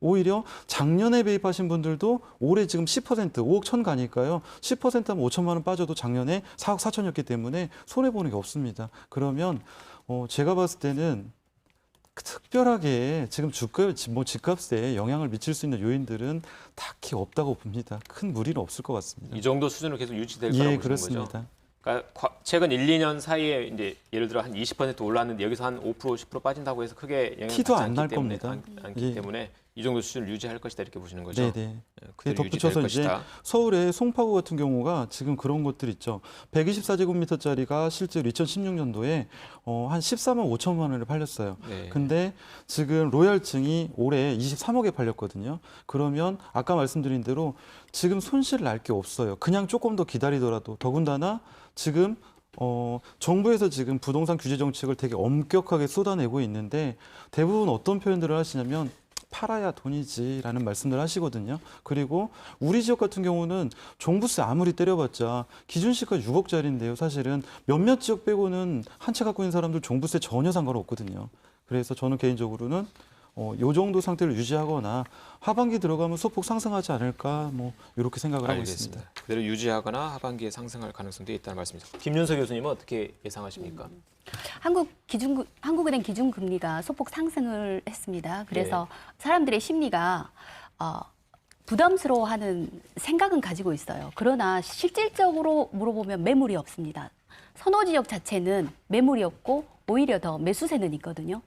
오히려 작년에 매입하신 분들도 올해 지금 10% 5억 천 가니까요. 10% 하면 5천만 원 빠져도 작년에 4억 4천이었기 때문에 손해보는 게 없습니다. 그러면 제가 봤을 때는 특별하게 지금 집값에 영향을 미칠 수 있는 요인들은 딱히 없다고 봅니다. 큰 무리는 없을 것 같습니다. 이 정도 수준으로 계속 유지될 거라고 보시는 그렇습니다. 거죠? 그러니까 최근 1, 2년 사이에 이제 예를 들어 한 20% 올랐는데 여기서 한 5%, 10% 빠진다고 해서 크게 영향을 티도 받지 안 날 않기 때문에 겁니다. 않기 예. 때문에 이 정도 수준을 유지할 것이다 이렇게 보시는 거죠? 네네. 그대로 유지될 덧붙여서 이제 것이다. 서울의 송파구 같은 경우가 지금 그런 것들 있죠. 124제곱미터짜리가 실제로 2016년도에 한 14만 5천만 원에 팔렸어요. 네. 근데 지금 로얄층이 올해 23억에 팔렸거든요. 그러면 아까 말씀드린 대로 지금 손실을 날 게 없어요. 그냥 조금 더 기다리더라도 더군다나 지금 정부에서 지금 부동산 규제 정책을 되게 엄격하게 쏟아내고 있는데 대부분 어떤 표현들을 하시냐면 팔아야 돈이지라는 말씀을 하시거든요. 그리고 우리 지역 같은 경우는 종부세 아무리 때려봤자 기준시가 6억짜리인데요. 사실은 몇몇 지역 빼고는 한 채 갖고 있는 사람들 종부세 전혀 상관없거든요. 그래서 저는 개인적으로는 요 정도 상태를 유지하거나 하반기 들어가면 소폭 상승하지 않을까 이렇게 생각을 하고 있습니다. 알겠습니다. 그대로 유지하거나 하반기에 상승할 가능성도 있다는 말씀이죠. 김윤석 교수님은 어떻게 예상하십니까? 한국은행 기준금리가 소폭 상승을 했습니다. 그래서 사람들의 심리가 부담스러워하는 생각은 가지고 있어요. 그러나 실질적으로 물어보면 매물이 없습니다. 선호 지역 자체는 매물이 없고 오히려 더 매수세는 있거든요.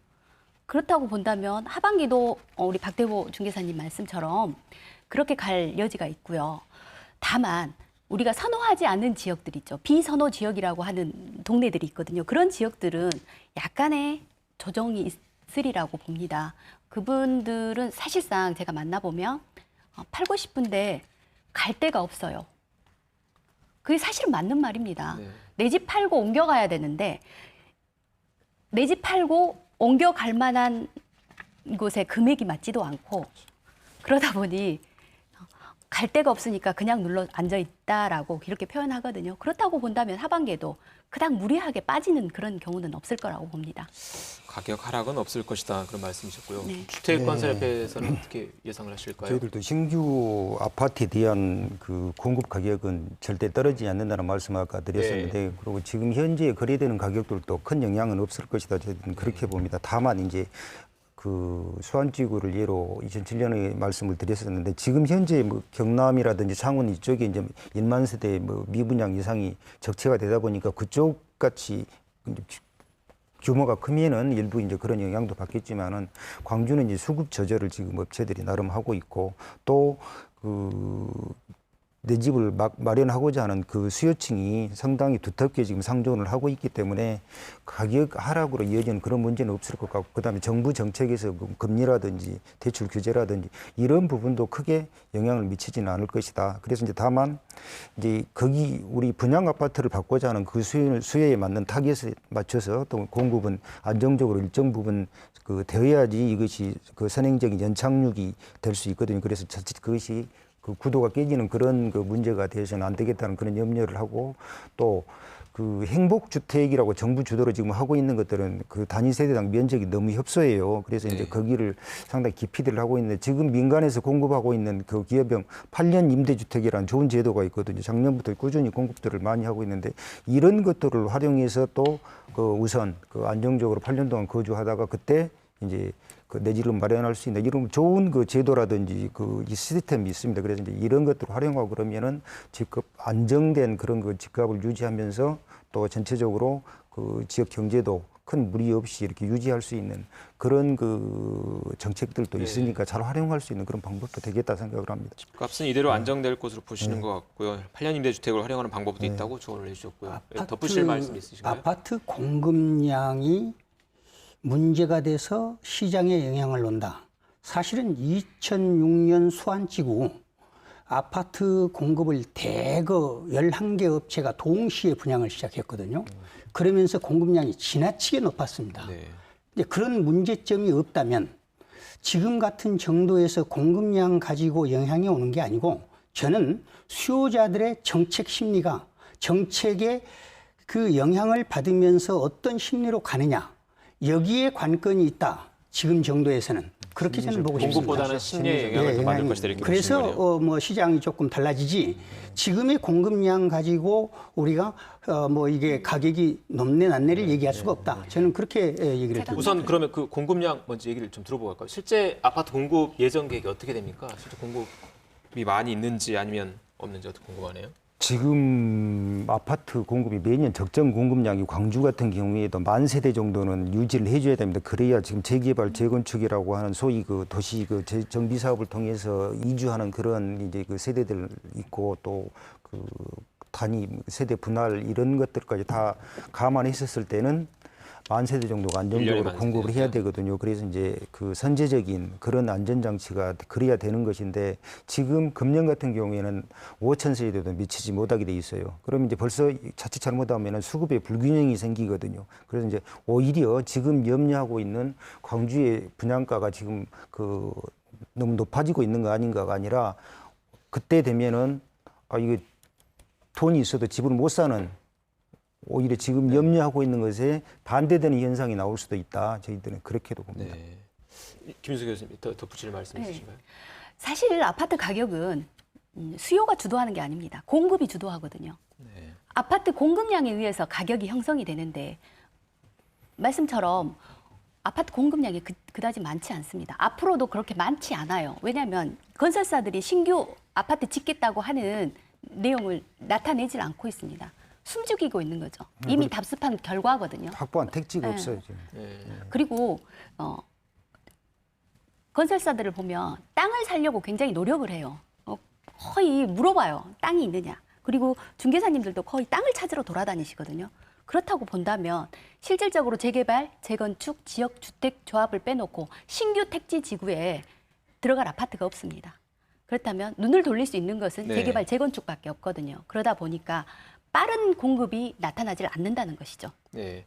그렇다고 본다면 하반기도 우리 박태호 중개사님 말씀처럼 그렇게 갈 여지가 있고요. 다만 우리가 선호하지 않는 지역들 있죠. 비선호 지역이라고 하는 동네들이 있거든요. 그런 지역들은 약간의 조정이 있으리라고 봅니다. 그분들은 사실상 제가 만나보면 팔고 싶은데 갈 데가 없어요. 그게 사실은 맞는 말입니다. 네. 내 집 팔고 옮겨가야 되는데 내 집 팔고 옮겨갈 만한 곳에 금액이 맞지도 않고 그러다 보니 갈 데가 없으니까 그냥 눌러 앉아 있다라고 이렇게 표현하거든요. 그렇다고 본다면 하반기에도 그닥 무리하게 빠지는 그런 경우는 없을 거라고 봅니다. 가격 하락은 없을 것이다 그런 말씀이셨고요. 네. 주택건설협회에서는 어떻게 예상을 하실까요? 저희들도 신규 아파트에 대한 그 공급 가격은 절대 떨어지지 않는다는 말씀 아까 드렸었는데 그리고 지금 현재 거래되는 가격들도 큰 영향은 없을 것이다. 저희들은 그렇게 봅니다. 다만 이제 그 수안지구를 예로 2007년에 말씀을 드렸었는데 지금 현재 경남이라든지 창원 이쪽에 이제 1만 세대 미분양 이상이 적체가 되다 보니까 그쪽 같이 규모가 크면은 일부 이제 그런 영향도 받겠지만은 광주는 이제 수급 조절을 지금 업체들이 나름 하고 있고 또 그 내 집을 마련하고자 하는 그 수요층이 상당히 두텁게 지금 상존을 하고 있기 때문에 가격 하락으로 이어지는 그런 문제는 없을 것 같고, 그다음에 정부 정책에서 금리라든지 대출 규제라든지 이런 부분도 크게 영향을 미치지는 않을 것이다. 그래서 이제 다만 이제 거기 우리 분양 아파트를 받고자 하는 그 수요에 맞는 타겟에 맞춰서 또 공급은 안정적으로 일정 부분 그 되어야지 이것이 그 선행적인 연착륙이 될 수 있거든요. 그래서 자칫 그것이 그 구도가 깨지는 그런 그 문제가 되어서는 안 되겠다는 그런 염려를 하고, 또 그 행복주택이라고 정부 주도로 지금 하고 있는 것들은 그 단위 세대당 면적이 너무 협소해요. 그래서 이제 거기를 상당히 기피를 하고 있는데, 지금 민간에서 공급하고 있는 그 기업형 8년 임대주택이라는 좋은 제도가 있거든요. 작년부터 꾸준히 공급들을 많이 하고 있는데, 이런 것들을 활용해서 또 그 우선 그 안정적으로 8년 동안 거주하다가 그때 이제 그 내 집을 마련할 수 있는 이런 좋은 그 제도라든지 그 이 시스템이 있습니다. 그래서 이제 이런 것들을 활용하고 그러면은 집값 안정된 그런 그 집값을 유지하면서 또 전체적으로 그 지역 경제도 큰 무리 없이 이렇게 유지할 수 있는 그런 그 정책들도 있으니까 잘 활용할 수 있는 그런 방법도 되겠다 생각을 합니다. 집값은 이대로 안정될 것으로 보시는 것 같고요. 8년 임대주택을 활용하는 방법도 있다고 조언을 해주셨고요. 덧붙일 말씀 있으신가요? 아파트 공급량이 문제가 돼서 시장에 영향을 놓는다. 사실은 2006년 수안지구 아파트 공급을 대거 11개 업체가 동시에 분양을 시작했거든요. 그러면서 공급량이 지나치게 높았습니다. 네. 근데 그런 문제점이 없다면 지금 같은 정도에서 공급량 가지고 영향이 오는 게 아니고, 저는 수요자들의 정책 심리가 정책에 그 영향을 받으면서 어떤 심리로 가느냐, 여기에 관건이 있다. 지금 정도에서는 그렇게 저는 보고 싶습니다. 공급보다는 심리에 영향을 더 받을 것이다 이렇게 보시는 거네요. 그래서 뭐 시장이 조금 달라지지, 지금의 공급량 가지고 우리가 뭐 이게 가격이 높네 낮네를 얘기할 수가 없다. 저는 그렇게 얘기를 드립니다. 우선 그러면 그 공급량 먼저 얘기를 좀 들어보고 갈까요? 실제 아파트 공급 예정 계획이 어떻게 됩니까? 실제 공급이 많이 있는지 아니면 없는지 어떻게 궁금하네요. 지금 아파트 공급이 매년 적정 공급량이 광주 같은 경우에도 10,000세대 정도는 유지를 해줘야 됩니다. 그래야 지금 재개발, 재건축이라고 하는 소위 그 도시 그 정비 사업을 통해서 이주하는 그런 이제 그 세대들 있고, 또 그 단위 세대 분할 이런 것들까지 다 감안했었을 때는 10,000세대 정도가 안정적으로 공급을 해야 되거든요. 그래서 이제 그 선제적인 그런 안전장치가 그래야 되는 것인데, 지금 금년 같은 경우에는 5,000세대도 미치지 못하게 돼 있어요. 그러면 이제 벌써 자칫 잘못하면 수급에 불균형이 생기거든요. 그래서 이제 오히려 지금 염려하고 있는 광주의 분양가가 지금 그 너무 높아지고 있는 거 아닌가가 아니라, 그때 되면은 이게 돈이 있어도 집을 못 사는, 오히려 지금 염려하고 있는 것에 반대되는 현상이 나올 수도 있다. 저희들은 그렇게도 봅니다. 네. 김윤수 교수님, 더 덧붙일 말씀 있으신가요? 사실 아파트 가격은 수요가 주도하는 게 아닙니다. 공급이 주도하거든요. 네. 아파트 공급량에 의해서 가격이 형성이 되는데, 말씀처럼 아파트 공급량이 그다지 많지 않습니다. 앞으로도 그렇게 많지 않아요. 왜냐하면 건설사들이 신규 아파트 짓겠다고 하는 내용을 나타내질 않고 있습니다. 숨죽이고 있는 거죠. 이미 답습한 결과거든요. 확보한 택지가 네. 없어요, 지금. 그리고 건설사들을 보면 땅을 살려고 굉장히 노력을 해요. 거의 물어봐요. 땅이 있느냐. 그리고 중개사님들도 거의 땅을 찾으러 돌아다니시거든요. 그렇다고 본다면 실질적으로 재개발, 재건축, 지역주택조합을 빼놓고 신규 택지 지구에 들어갈 아파트가 없습니다. 그렇다면 눈을 돌릴 수 있는 것은 네. 재개발, 재건축밖에 없거든요. 그러다 보니까 빠른 공급이 나타나질 않는다는 것이죠. 네.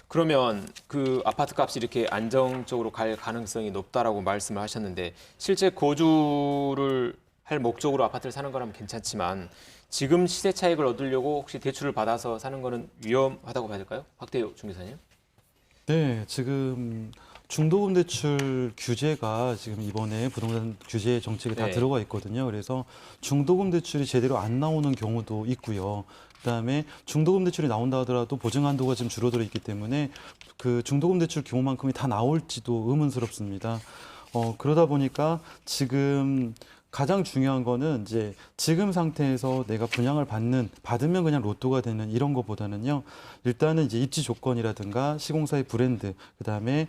그러면 그 아파트 값이 이렇게 안정적으로 갈 가능성이 높다라고 말씀을 하셨는데, 실제 거주를 할 목적으로 아파트를 사는 거라면 괜찮지만, 지금 시세 차익을 얻으려고 혹시 대출을 받아서 사는 거는 위험하다고 봐야 될까요? 박대호 중개사님. 네, 지금 중도금 대출 규제가 지금 이번에 부동산 규제 정책에 다 네. 들어가 있거든요. 그래서 중도금 대출이 제대로 안 나오는 경우도 있고요. 그다음에 중도금 대출이 나온다 하더라도 보증 한도가 지금 줄어들어 있기 때문에 그 중도금 대출 규모만큼이 다 나올지도 의문스럽습니다. 그러다 보니까 지금 가장 중요한 거는 이제 지금 상태에서 내가 분양을 받으면 그냥 로또가 되는 이런 것보다는요. 일단은 이제 입지 조건이라든가 시공사의 브랜드, 그다음에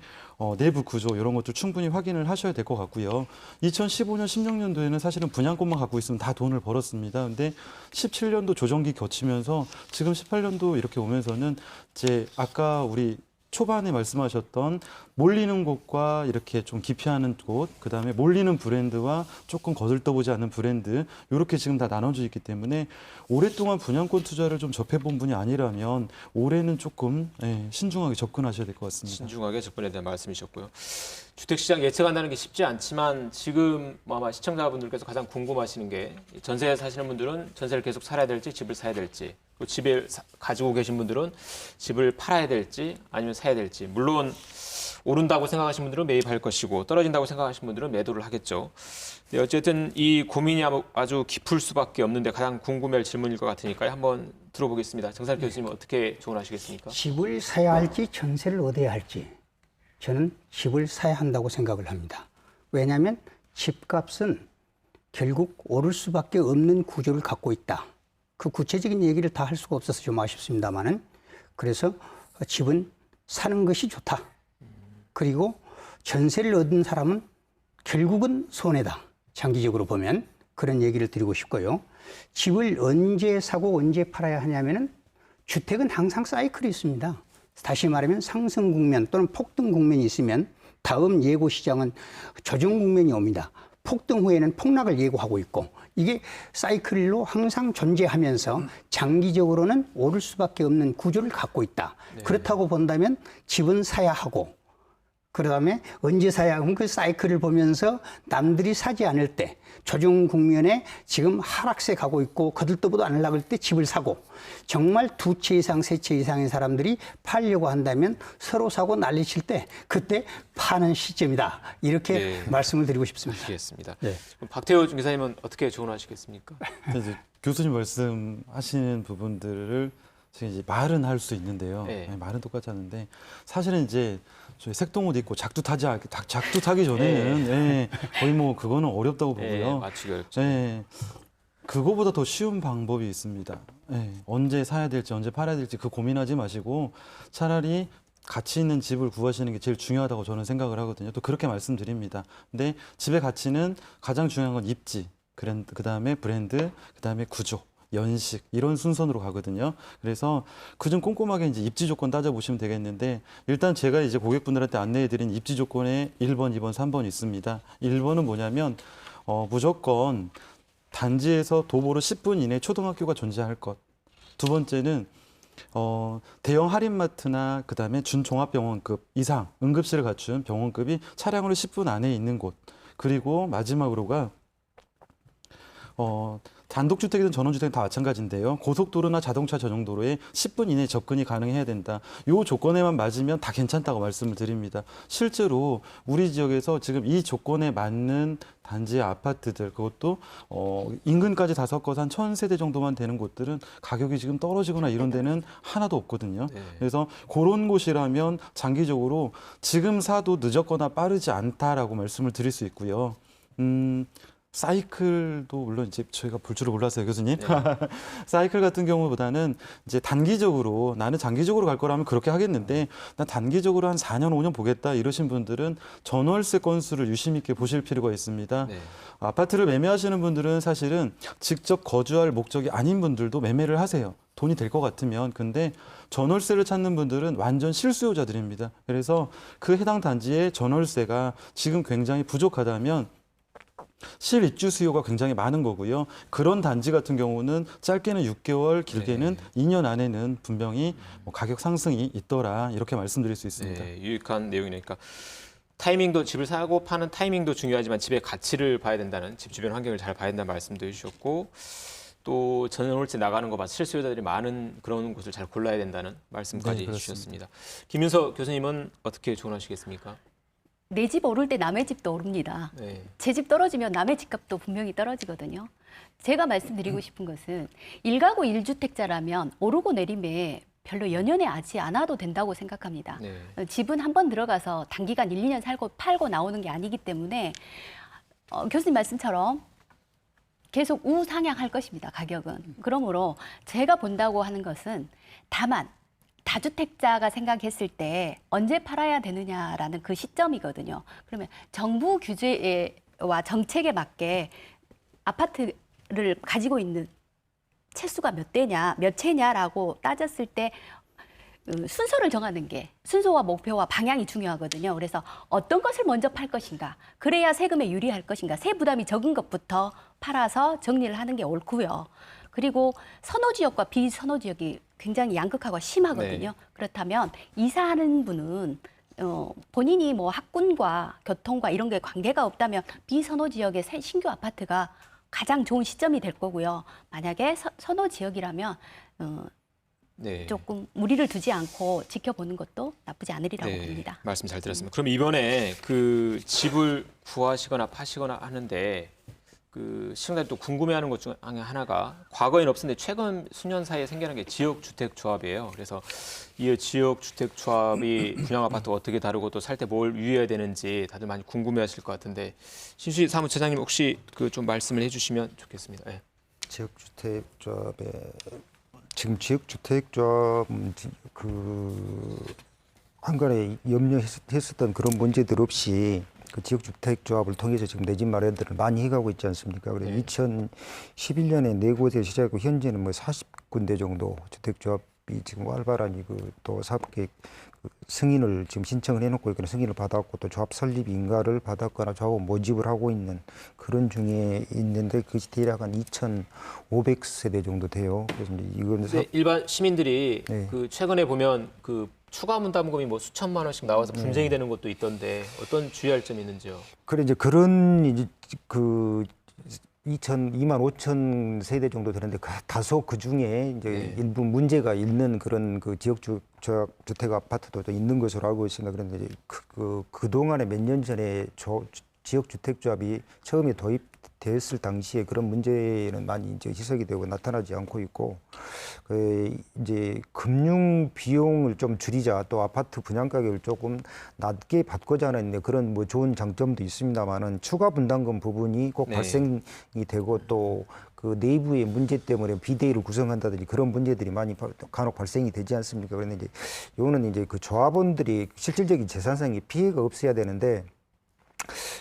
내부 구조 이런 것들 충분히 확인을 하셔야 될 것 같고요. 2015년, 16년도에는 사실은 분양권만 갖고 있으면 다 돈을 벌었습니다. 근데 17년도 조정기 거치면서 지금 18년도 이렇게 오면서는 이제 아까 우리 초반에 말씀하셨던 몰리는 곳과 이렇게 좀 기피하는 곳, 그다음에 몰리는 브랜드와 조금 거들떠보지 않는 브랜드, 이렇게 지금 다 나눠져 있기 때문에 오랫동안 분양권 투자를 좀 접해본 분이 아니라면 올해는 조금 신중하게 접근하셔야 될 것 같습니다. 신중하게 접근에 대한 말씀이셨고요. 주택시장 예측한다는 게 쉽지 않지만 지금 아마 시청자분들께서 가장 궁금하시는 게 전세에 사시는 분들은 전세를 계속 살아야 될지 집을 사야 될지, 또 집을 가지고 계신 분들은 집을 팔아야 될지 아니면 사야 될지. 물론 오른다고 생각하시는 분들은 매입할 것이고 떨어진다고 생각하시는 분들은 매도를 하겠죠. 네, 어쨌든 이 고민이 아주 깊을 수밖에 없는데 가장 궁금할 질문일 것 같으니까요. 한번 들어보겠습니다. 정살 교수님 어떻게 조언하시겠습니까? 집을 사야 할지 전세를 얻어야 할지 저는 집을 사야 한다고 생각을 합니다. 왜냐하면 집값은 결국 오를 수밖에 없는 구조를 갖고 있다. 그 구체적인 얘기를 다 할 수가 없어서 좀 아쉽습니다만은 그래서 집은 사는 것이 좋다. 그리고 전세를 얻은 사람은 결국은 손해다. 장기적으로 보면 그런 얘기를 드리고 싶고요. 집을 언제 사고 언제 팔아야 하냐면은 주택은 항상 사이클이 있습니다. 다시 말하면 상승 국면 또는 폭등 국면이 있으면 다음 예고 시장은 조정 국면이 옵니다. 폭등 후에는 폭락을 예고하고 있고 이게 사이클로 항상 존재하면서 장기적으로는 오를 수밖에 없는 구조를 갖고 있다. 네. 그렇다고 본다면 집은 사야 하고 그다음에 언제 사야 하면 그 사이클을 보면서 남들이 사지 않을 때 조정 국면에 지금 하락세 가고 있고 거들떠보도 안 올라갈 때 집을 사고 정말 두 채 이상 세 채 이상의 사람들이 팔려고 한다면 서로 사고 난리칠 때 그때 파는 시점이다. 이렇게 네. 말씀을 드리고 싶습니다. 알겠습니다. 네. 그럼 박태호 기사님은 어떻게 조언하시겠습니까? 이제 교수님 말씀하시는 부분들을 제가 이제 말은 할 수 있는데요. 네. 말은 똑같이 하는데 사실은 이제 저희 색동옷 입고 작두 타기 전에는 거의 뭐 그거는 어렵다고 보고요. 맞추기 어렵죠. 그거보다 더 쉬운 방법이 있습니다. 언제 사야 될지 언제 팔아야 될지 그 고민하지 마시고 차라리 가치 있는 집을 구하시는 게 제일 중요하다고 저는 생각을 하거든요. 또 그렇게 말씀드립니다. 근데 집의 가치는 가장 중요한 건 입지, 그다음에 브랜드, 그다음에 구조, 연식 이런 순서로 가거든요. 그래서 그중 꼼꼼하게 이제 입지 조건 따져보시면 되겠는데 일단 제가 이제 고객분들한테 안내해드린 입지 조건에 1번, 2번, 3번 있습니다. 1번은 뭐냐면 무조건 단지에서 도보로 10분 이내 초등학교가 존재할 것. 두 번째는 대형 할인마트나 그다음에 준종합병원급 이상 응급실을 갖춘 병원급이 차량으로 10분 안에 있는 곳. 그리고 마지막으로가 단독주택이든 전원주택은 다 마찬가지인데요. 고속도로나 자동차 전용도로에 10분 이내 접근이 가능해야 된다. 이 조건에만 맞으면 다 괜찮다고 말씀을 드립니다. 실제로 우리 지역에서 지금 이 조건에 맞는 단지의 아파트들, 그것도 인근까지 다 섞어서 한 1000세대 정도만 되는 곳들은 가격이 지금 떨어지거나 이런 데는 하나도 없거든요. 네. 그래서 그런 곳이라면 장기적으로 지금 사도 늦었거나 빠르지 않다라고 말씀을 드릴 수 있고요. 사이클도 물론 이제 저희가 볼 줄을 몰랐어요, 교수님. 네. 사이클 같은 경우보다는 이제 단기적으로 나는 장기적으로 갈 거라면 그렇게 하겠는데 난 단기적으로 한 4년, 5년 보겠다 이러신 분들은 전월세 건수를 유심 있게 보실 필요가 있습니다. 네. 아파트를 매매하시는 분들은 사실은 직접 거주할 목적이 아닌 분들도 매매를 하세요. 돈이 될 것 같으면. 근데 전월세를 찾는 분들은 완전 실수요자들입니다. 그래서 그 해당 단지의 전월세가 지금 굉장히 부족하다면 실입주 수요가 굉장히 많은 거고요. 그런 단지 같은 경우는 짧게는 6개월, 길게는 2년 안에는 분명히 가격 상승이 있더라 이렇게 말씀드릴 수 있습니다. 네, 유익한 내용이니까 타이밍도 집을 사고 파는 타이밍도 중요하지만 집의 가치를 봐야 된다는 집 주변 환경을 잘 봐야 된다는 말씀도 해주셨고 또 전월세 나가는 거 봐 실수요자들이 많은 그런 곳을 잘 골라야 된다는 말씀까지 네, 해주셨습니다. 김윤서 교수님은 어떻게 조언하시겠습니까? 내 집 오를 때 남의 집도 오릅니다. 네. 제 집 떨어지면 남의 집값도 분명히 떨어지거든요. 제가 말씀드리고 싶은 것은 1가구 1주택자라면 오르고 내림에 별로 연연해 하지 않아도 된다고 생각합니다. 네. 집은 한번 들어가서 단기간 1, 2년 살고 팔고 나오는 게 아니기 때문에 교수님 말씀처럼 계속 우상향할 것입니다. 가격은. 그러므로 제가 본다고 하는 것은 다만 다주택자가 생각했을 때 언제 팔아야 되느냐라는 그 시점이거든요. 그러면 정부 규제와 정책에 맞게 아파트를 가지고 있는 채수가 몇 채냐라고 따졌을 때 순서를 정하는 게 순서와 목표와 방향이 중요하거든요. 그래서 어떤 것을 먼저 팔 것인가, 그래야 세금에 유리할 것인가, 세 부담이 적은 것부터 팔아서 정리를 하는 게 옳고요. 그리고 선호 지역과 비선호 지역이 굉장히 양극화가 심하거든요. 네. 그렇다면 이사하는 분은 본인이 뭐 학군과 교통과 이런 게 관계가 없다면 비선호 지역의 신규 아파트가 가장 좋은 시점이 될 거고요. 만약에 선호 지역이라면 네. 조금 무리를 두지 않고 지켜보는 것도 나쁘지 않으리라고 네, 봅니다. 말씀 잘 들었습니다. 그럼 이번에 그 집을 구하시거나 파시거나 하는데 그 시청자들이 또 궁금해하는 것 중에 하나가 과거에는 없었는데 최근 수년 사이에 생겨난 게 지역주택조합이에요. 그래서 이 지역주택조합이 분양 아파트가 어떻게 다르고 또 살 때 뭘 유의해야 되는지 다들 많이 궁금해하실 것 같은데 신수희 사무처장님 혹시 그 좀 말씀을 해주시면 좋겠습니다. 네. 지역주택조합의 지금 지역주택조합은 한간에 염려했었던 그런 문제들 없이 그 지역주택조합을 통해서 지금 내 집 마련들을 많이 해가고 있지 않습니까? 그래서 네. 2011년에 4곳에 시작하고 현재는 뭐 40군데 정도 주택조합이 지금 활발하니 또 사업계획 승인을 지금 신청을 해놓고 있거나 승인을 받았고 또 조합 설립 인가를 받았거나 조합 모집을 하고 있는 그런 중에 있는데 그것이 대략 한 2,500세대 정도 돼요. 그래서 이제 이건 일반 시민들이 네. 그 최근에 보면 그 추가 분담금이 뭐 수천만 원씩 나와서 분쟁이 되는 것도 있던데 어떤 주의할 점이 있는지요? 그래 이제 그런 이제 그 2만 5천 세대 정도 되는데 다소 그 중에 이제 네. 일부 문제가 있는 그런 그 주택 아파트도 또 있는 것으로 알고 있으니까 그런데 이제 그 동안에 몇 년 전에 지역 주택조합이 처음에 도입됐을 당시에 그런 문제는 많이 이제 희석이 되고 나타나지 않고 있고 이제 금융 비용을 좀 줄이자 또 아파트 분양 가격을 조금 낮게 받고자 하는 그런 뭐 좋은 장점도 있습니다만은 추가 분담금 부분이 꼭 네. 발생이 되고 또 그 내부의 문제 때문에 비대위를 구성한다든지 그런 문제들이 많이 간혹 발생이 되지 않습니까? 그런데 이제 이거는 이제 그 조합원들이 실질적인 재산상의 피해가 없어야 되는데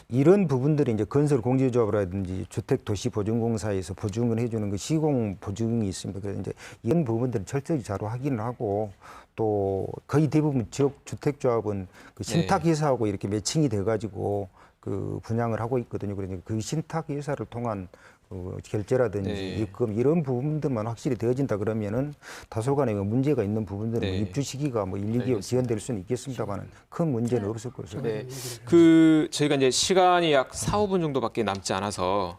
이런 부분들이 이제 건설공제조합이라든지 주택도시보증공사에서 보증을 해주는 그 시공 보증이 있습니다. 그래서 이제 이런 부분들을 철저히 잘 확인을 하고 또 거의 대부분 지역 주택조합은 그 신탁회사하고 이렇게 매칭이 돼가지고 그 분양을 하고 있거든요. 그러니까 그 신탁회사를 통한 그 결제라든지 네. 입금 이런 부분들만 확실히 되어진다 그러면은 다소간의 문제가 있는 부분들은 네. 입주 시기가 뭐 1, 2개월 알겠습니다. 지연될 수는 있겠습니다만은 큰 문제는 없을 것으로. 네. 그 저희가 이제 시간이 약 4, 5분 정도밖에 남지 않아서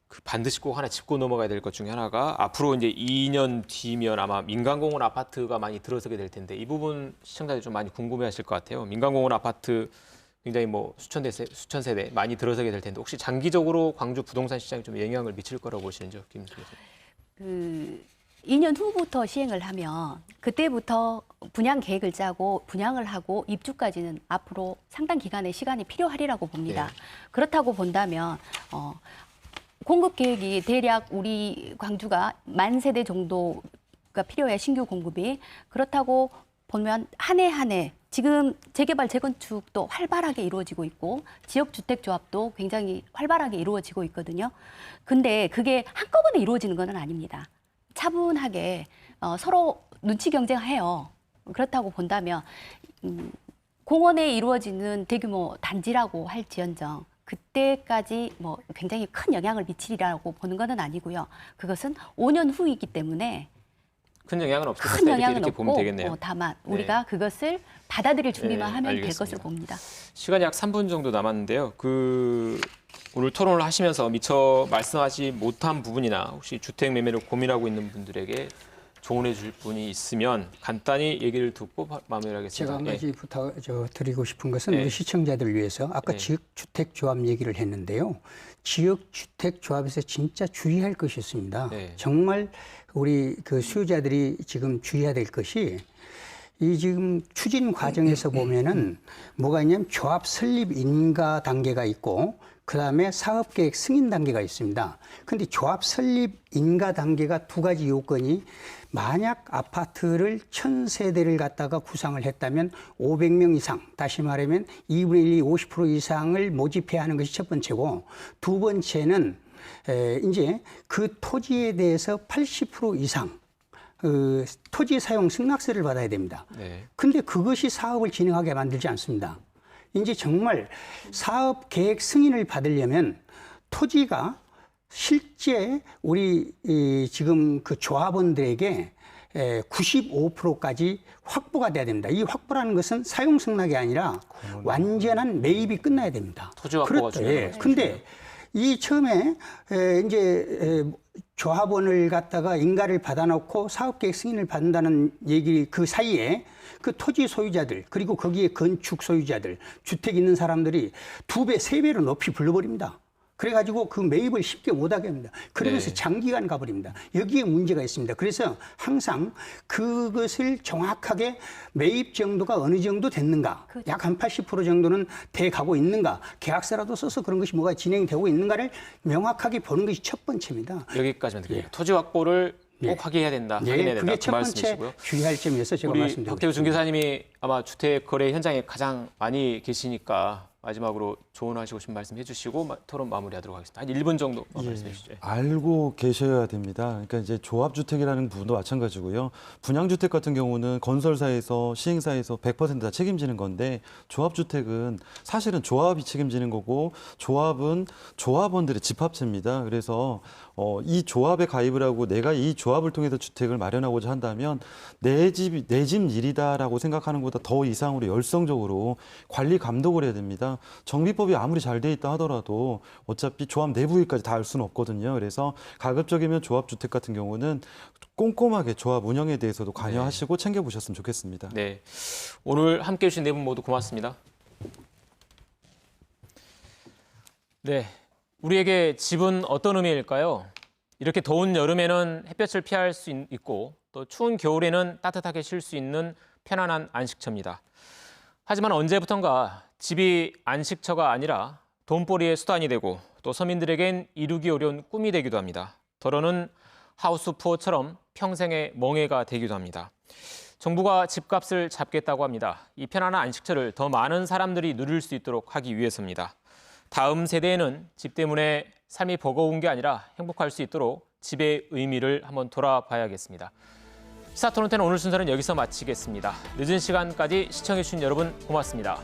그 반드시 꼭 하나 짚고 넘어가야 될 것 중에 하나가 앞으로 이제 2년 뒤면 아마 민간공원 아파트가 많이 들어서게 될 텐데 이 부분 시청자들이 좀 많이 궁금해하실 것 같아요. 민간공원 아파트 굉장히 뭐 수천 세대 많이 들어서게 될 텐데 혹시 장기적으로 광주 부동산 시장에 좀 영향을 미칠 거라고 보시는지요, 김수희 교수님? 2년 후부터 시행을 하면 그때부터 분양 계획을 짜고 분양을 하고 입주까지는 앞으로 상당 기간의 시간이 필요하리라고 봅니다. 네. 그렇다고 본다면 공급 계획이 대략 우리 광주가 10,000세대 정도가 필요해 신규 공급이. 그렇다고 보면 한 해 한 해 지금 재개발 재건축도 활발하게 이루어지고 있고 지역주택조합도 굉장히 활발하게 이루어지고 있거든요. 근데 그게 한꺼번에 이루어지는 건 아닙니다. 차분하게 서로 눈치 경쟁해요. 그렇다고 본다면 공원에 이루어지는 대규모 단지라고 할지언정 그때까지 뭐 굉장히 큰 영향을 미치리라고 보는 것은 아니고요. 그것은 5년 후이기 때문에 큰 영향은 없을 큰 것이다 영향은 이렇게 보면 없고 되겠네요. 다만 네. 우리가 그것을 받아들일 준비만 네, 하면 될 알겠습니다. 것으로 봅니다. 시간이 약 3분 정도 남았는데요. 오늘 토론을 하시면서 미처 말씀하지 못한 부분이나 혹시 주택 매매를 고민하고 있는 분들에게 조언해 줄 분이 있으면 간단히 얘기를 듣고 마무리하겠습니다. 제가 한 예. 가지 드리고 싶은 것은 네. 우리 시청자들 위해서 아까 네. 지역주택조합 얘기를 했는데요. 지역주택조합에서 진짜 주의할 것이 있습니다. 네. 정말 우리 그 수요자들이 지금 주의해야 될 것이 이 지금 추진 과정에서 보면은 뭐가 있냐면 조합 설립 인가 단계가 있고 그다음에 사업계획 승인 단계가 있습니다. 근데 조합 설립 인가 단계가 두 가지 요건이 만약 아파트를 1000세대를 갖다가 구상을 했다면 500명 이상, 다시 말하면 2분의 1, 50% 이상을 모집해야 하는 것이 첫 번째고, 두 번째는 이제 그 토지에 대해서 80% 이상 토지 사용 승낙세를 받아야 됩니다. 네. 근데 그것이 사업을 진행하게 만들지 않습니다. 이제 정말 사업 계획 승인을 받으려면 토지가 실제 우리 지금 그 조합원들에게 95%까지 확보가 돼야 됩니다. 이 확보라는 것은 사용 승낙이 아니라 완전한 매입이 끝나야 됩니다. 토지 확보가 중요해요. 근데 이 처음에 이제 조합원을 갖다가 인가를 받아놓고 사업계획 승인을 받는다는 얘기 그 사이에 그 토지 소유자들 그리고 거기에 건축 소유자들 주택 있는 사람들이 2배, 3배로 높이 불러버립니다. 그래가지고 그 매입을 쉽게 못하게 합니다. 그러면서 네. 장기간 가버립니다. 여기에 문제가 있습니다. 그래서 항상 그것을 정확하게 매입 정도가 어느 정도 됐는가, 그렇죠. 약 한 80% 정도는 돼 가고 있는가, 계약서라도 써서 그런 것이 뭐가 진행이 되고 있는가를 명확하게 보는 것이 첫 번째입니다. 여기까지만 드릴게요. 토지 확보를 꼭 하게 해야 된다. 확인해야 된다. 그게 그 첫 번째 말씀이시고요. 주의할 점이어서 제가 우리 말씀드리고 박태우 있습니다. 중개사님이 아마 주택 거래 현장에 가장 많이 계시니까 마지막으로 조언하시고 싶은 말씀 해주시고 토론 마무리하도록 하겠습니다. 한 1분 정도 말씀해 주시죠. 알고 계셔야 됩니다. 그러니까 이제 조합주택이라는 부분도 마찬가지고요. 분양주택 같은 경우는 건설사에서 시행사에서 100% 다 책임지는 건데 조합주택은 사실은 조합이 책임지는 거고 조합은 조합원들의 집합체입니다. 그래서 이 조합에 가입을 하고 내가 이 조합을 통해서 주택을 마련하고자 한다면 내 집 일이다라고 생각하는 것보다 더 이상으로 열성적으로 관리 감독을 해야 됩니다. 정비법이 아무리 잘 돼 있다 하더라도 어차피 조합 내부 일까지 다 알 수는 없거든요. 그래서 가급적이면 조합주택 같은 경우는 꼼꼼하게 조합 운영에 대해서도 관여하시고 챙겨보셨으면 좋겠습니다. 네, 오늘 함께해 주신 네 분 모두 고맙습니다. 네, 우리에게 집은 어떤 의미일까요? 이렇게 더운 여름에는 햇볕을 피할 수 있고 또 추운 겨울에는 따뜻하게 쉴 수 있는 편안한 안식처입니다. 하지만 언제부턴가 집이 안식처가 아니라 돈벌이의 수단이 되고 또 서민들에겐 이루기 어려운 꿈이 되기도 합니다. 더러는 하우스푸어처럼 평생의 멍해가 되기도 합니다. 정부가 집값을 잡겠다고 합니다. 이 편안한 안식처를 더 많은 사람들이 누릴 수 있도록 하기 위해서입니다. 다음 세대에는 집 때문에 삶이 버거운 게 아니라 행복할 수 있도록 집의 의미를 한번 돌아봐야겠습니다. 시사토론회는 오늘 순서는 여기서 마치겠습니다. 늦은 시간까지 시청해주신 여러분 고맙습니다.